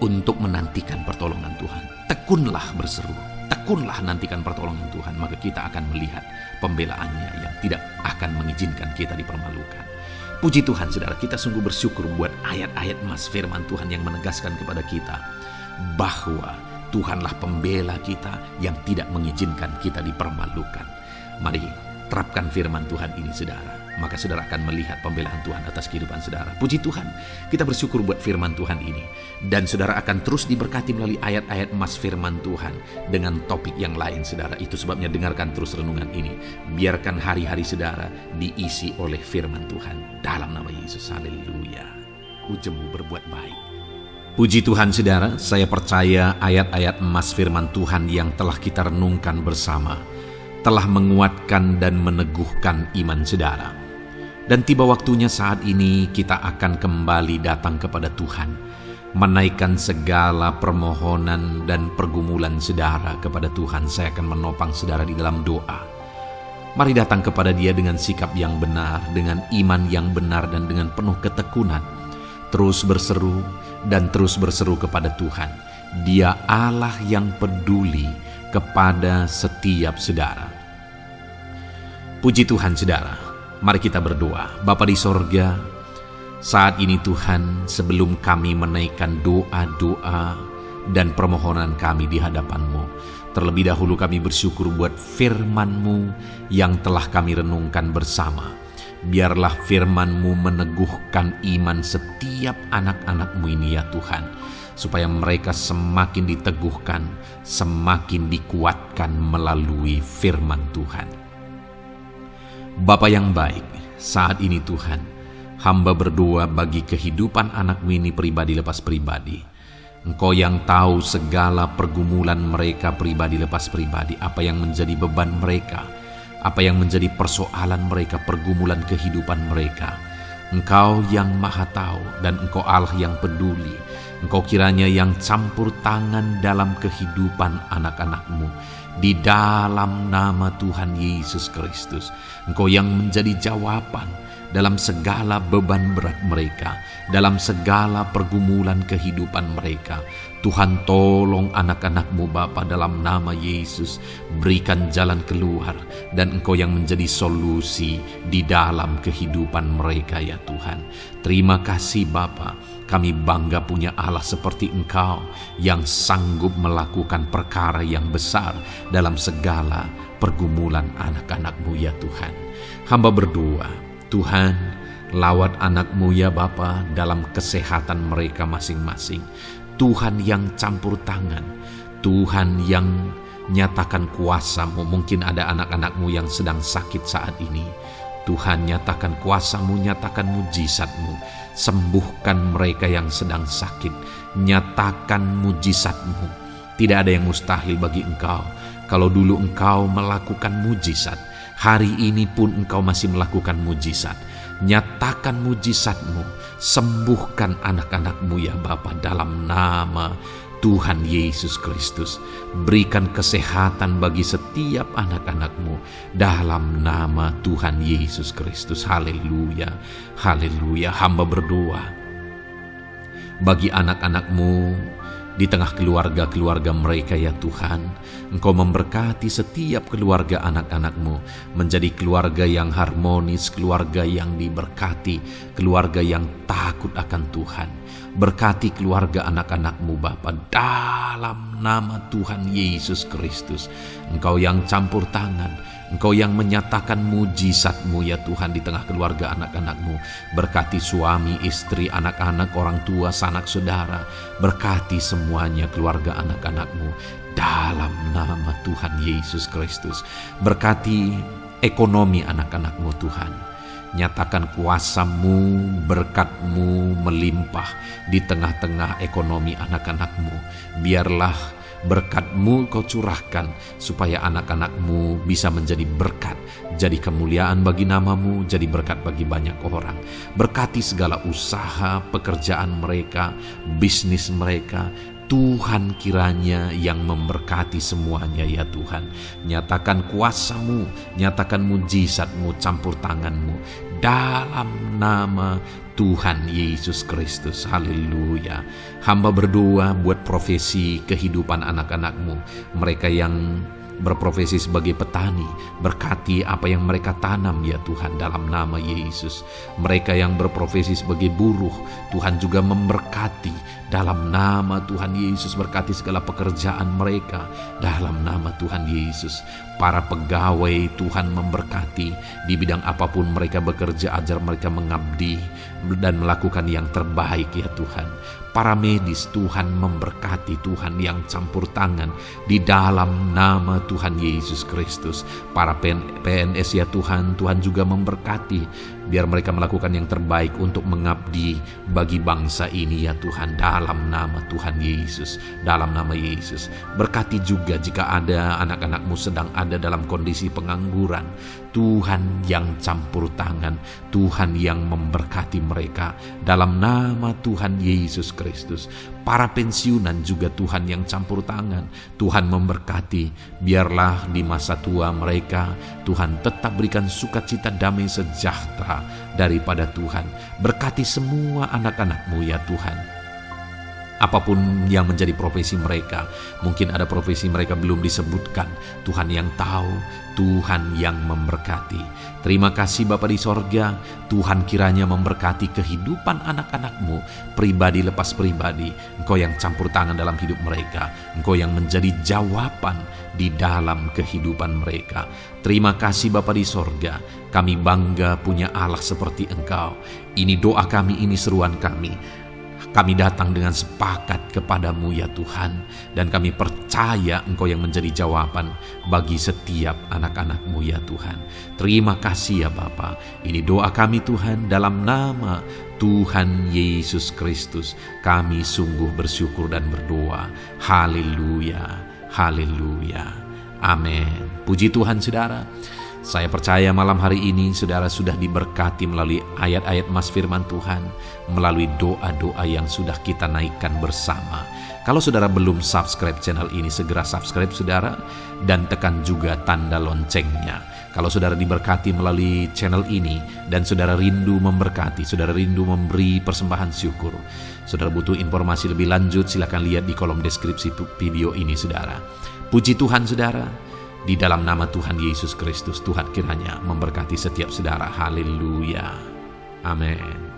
untuk menantikan pertolongan Tuhan. Tekunlah berseru. Tekunlah nantikan pertolongan Tuhan, maka kita akan melihat pembelaannya yang tidak akan mengizinkan kita dipermalukan. Puji Tuhan saudara, kita sungguh bersyukur buat ayat-ayat emas firman Tuhan yang menegaskan kepada kita bahwa Tuhanlah pembela kita yang tidak mengizinkan kita dipermalukan. Mari terapkan firman Tuhan ini saudara, maka saudara akan melihat pembelaan Tuhan atas kehidupan saudara. Puji Tuhan, kita bersyukur buat firman Tuhan ini. Dan saudara akan terus diberkati melalui ayat-ayat emas firman Tuhan dengan topik yang lain saudara. Itu sebabnya dengarkan terus renungan ini. Biarkan hari-hari saudara diisi oleh firman Tuhan. Dalam nama Yesus, haleluya. Ujungmu berbuat baik. Puji Tuhan saudara, saya percaya ayat-ayat emas firman Tuhan yang telah kita renungkan bersama telah menguatkan dan meneguhkan iman saudara. Dan tiba waktunya saat ini kita akan kembali datang kepada Tuhan, menaikkan segala permohonan dan pergumulan saudara kepada Tuhan. Saya akan menopang saudara di dalam doa. Mari datang kepada Dia dengan sikap yang benar, dengan iman yang benar dan dengan penuh ketekunan. Terus berseru dan terus berseru kepada Tuhan. Dia Allah yang peduli kepada setiap saudara. Puji Tuhan saudara, mari kita berdoa. Bapa di sorga, saat ini Tuhan, sebelum kami menaikkan doa-doa dan permohonan kami di hadapan-Mu, terlebih dahulu kami bersyukur buat firman-Mu yang telah kami renungkan bersama. Biarlah firman-Mu meneguhkan iman setiap anak-anak-Mu ini ya Tuhan, supaya mereka semakin diteguhkan, semakin dikuatkan melalui firman Tuhan. Bapa yang baik, saat ini Tuhan, hamba berdoa bagi kehidupan anak-Mu ini pribadi lepas pribadi. Engkau yang tahu segala pergumulan mereka pribadi lepas pribadi, apa yang menjadi beban mereka, apa yang menjadi persoalan mereka, pergumulan kehidupan mereka. Engkau yang maha tahu dan Engkau Allah yang peduli. Engkau kiranya yang campur tangan dalam kehidupan anak-anak-Mu. Di dalam nama Tuhan Yesus Kristus, Engkau yang menjadi jawaban dalam segala beban berat mereka, dalam segala pergumulan kehidupan mereka. Tuhan tolong anak-anak-Mu Bapa dalam nama Yesus, berikan jalan keluar dan Engkau yang menjadi solusi di dalam kehidupan mereka ya Tuhan. Terima kasih Bapa, kami bangga punya Allah seperti Engkau yang sanggup melakukan perkara yang besar dalam segala pergumulan anak-anak-Mu ya Tuhan. Hamba berdoa, Tuhan, lawat anak-Mu ya Bapa dalam kesehatan mereka masing-masing. Tuhan yang campur tangan, Tuhan yang nyatakan kuasa-Mu. Mungkin ada anak-anak-Mu yang sedang sakit saat ini. Tuhan, nyatakan kuasa-Mu, nyatakan mujizat-Mu. Sembuhkan mereka yang sedang sakit. Nyatakan mujizat-Mu. Tidak ada yang mustahil bagi Engkau. Kalau dulu Engkau melakukan mujizat, hari ini pun Engkau masih melakukan mujizat. Nyatakan mujizat-Mu, sembuhkan anak-anak-Mu ya Bapa dalam nama Tuhan Yesus Kristus. Berikan kesehatan bagi setiap anak-anak-Mu dalam nama Tuhan Yesus Kristus. Haleluya, haleluya. Hamba berdoa bagi anak-anak-Mu di tengah keluarga-keluarga mereka ya Tuhan. Engkau memberkati setiap keluarga anak-anak-Mu menjadi keluarga yang harmonis, keluarga yang diberkati, keluarga yang takut akan Tuhan. Berkati keluarga anak-anak-Mu Bapa, dalam nama Tuhan Yesus Kristus. Engkau yang campur tangan, Engkau yang menyatakan mujizat-Mu ya Tuhan di tengah keluarga anak-anak-Mu. Berkati suami, istri, anak-anak, orang tua, sanak saudara. Berkati semuanya keluarga anak-anak-Mu dalam nama Tuhan Yesus Kristus. Berkati ekonomi anak-anak-Mu Tuhan. Nyatakan kuasa-Mu, berkat-Mu melimpah di tengah-tengah ekonomi anak-anak-Mu. Biarlah berkat-Mu Kau curahkan supaya anak-anak-Mu bisa menjadi berkat, jadi kemuliaan bagi nama-Mu, jadi berkat bagi banyak orang. Berkati segala usaha, pekerjaan mereka, bisnis mereka. Tuhan kiranya yang memberkati semuanya ya Tuhan. Nyatakan kuasa-Mu, nyatakan mujizat-Mu, campur tangan-Mu dalam nama Tuhan Yesus Kristus. Haleluya. Hamba berdoa buat profesi kehidupan anak-anak-Mu, mereka yang berprofesi sebagai petani. Berkati apa yang mereka tanam ya Tuhan dalam nama Yesus. Mereka yang berprofesi sebagai buruh, Tuhan juga memberkati dalam nama Tuhan Yesus. Berkati segala pekerjaan mereka dalam nama Tuhan Yesus. Para pegawai Tuhan memberkati di bidang apapun mereka bekerja, ajar mereka mengabdi dan melakukan yang terbaik ya Tuhan. Para medis Tuhan memberkati, Tuhan yang campur tangan di dalam nama Tuhan Yesus Kristus. Para PNS ya Tuhan, Tuhan juga memberkati biar mereka melakukan yang terbaik untuk mengabdi bagi bangsa ini ya Tuhan dalam nama Tuhan Yesus, dalam nama Yesus. Berkati juga jika ada anak-anak-Mu sedang ada dalam kondisi pengangguran, Tuhan yang campur tangan, Tuhan yang memberkati mereka dalam nama Tuhan Yesus Kristus. Para pensiunan juga Tuhan yang campur tangan, Tuhan memberkati. Biarlah di masa tua mereka Tuhan tetap berikan sukacita, damai sejahtera daripada Tuhan. Berkati semua anak-anak-Mu ya Tuhan. Apapun yang menjadi profesi mereka, mungkin ada profesi mereka belum disebutkan, Tuhan yang tahu, Tuhan yang memberkati. Terima kasih Bapa di sorga, Tuhan kiranya memberkati kehidupan anak-anak-Mu, pribadi lepas pribadi. Engkau yang campur tangan dalam hidup mereka, Engkau yang menjadi jawaban di dalam kehidupan mereka. Terima kasih Bapa di sorga, kami bangga punya Allah seperti Engkau. Ini doa kami, ini seruan kami. Kami datang dengan sepakat kepadamu ya Tuhan, dan kami percaya Engkau yang menjadi jawaban bagi setiap anak-anak-Mu ya Tuhan. Terima kasih ya Bapa. Ini doa kami Tuhan dalam nama Tuhan Yesus Kristus. Kami sungguh bersyukur dan berdoa. Haleluya, haleluya, amin. Puji Tuhan saudara. Saya percaya malam hari ini saudara sudah diberkati melalui ayat-ayat Mas Firman Tuhan, melalui doa-doa yang sudah kita naikkan bersama. Kalau saudara belum subscribe channel ini, segera subscribe saudara, dan tekan juga tanda loncengnya. Kalau saudara diberkati melalui channel ini, dan saudara rindu memberkati, saudara rindu memberi persembahan syukur, saudara butuh informasi lebih lanjut, silakan lihat di kolom deskripsi video ini saudara. Puji Tuhan saudara. Di dalam nama Tuhan Yesus Kristus, Tuhan kiranya memberkati setiap saudara. Haleluya. Amin.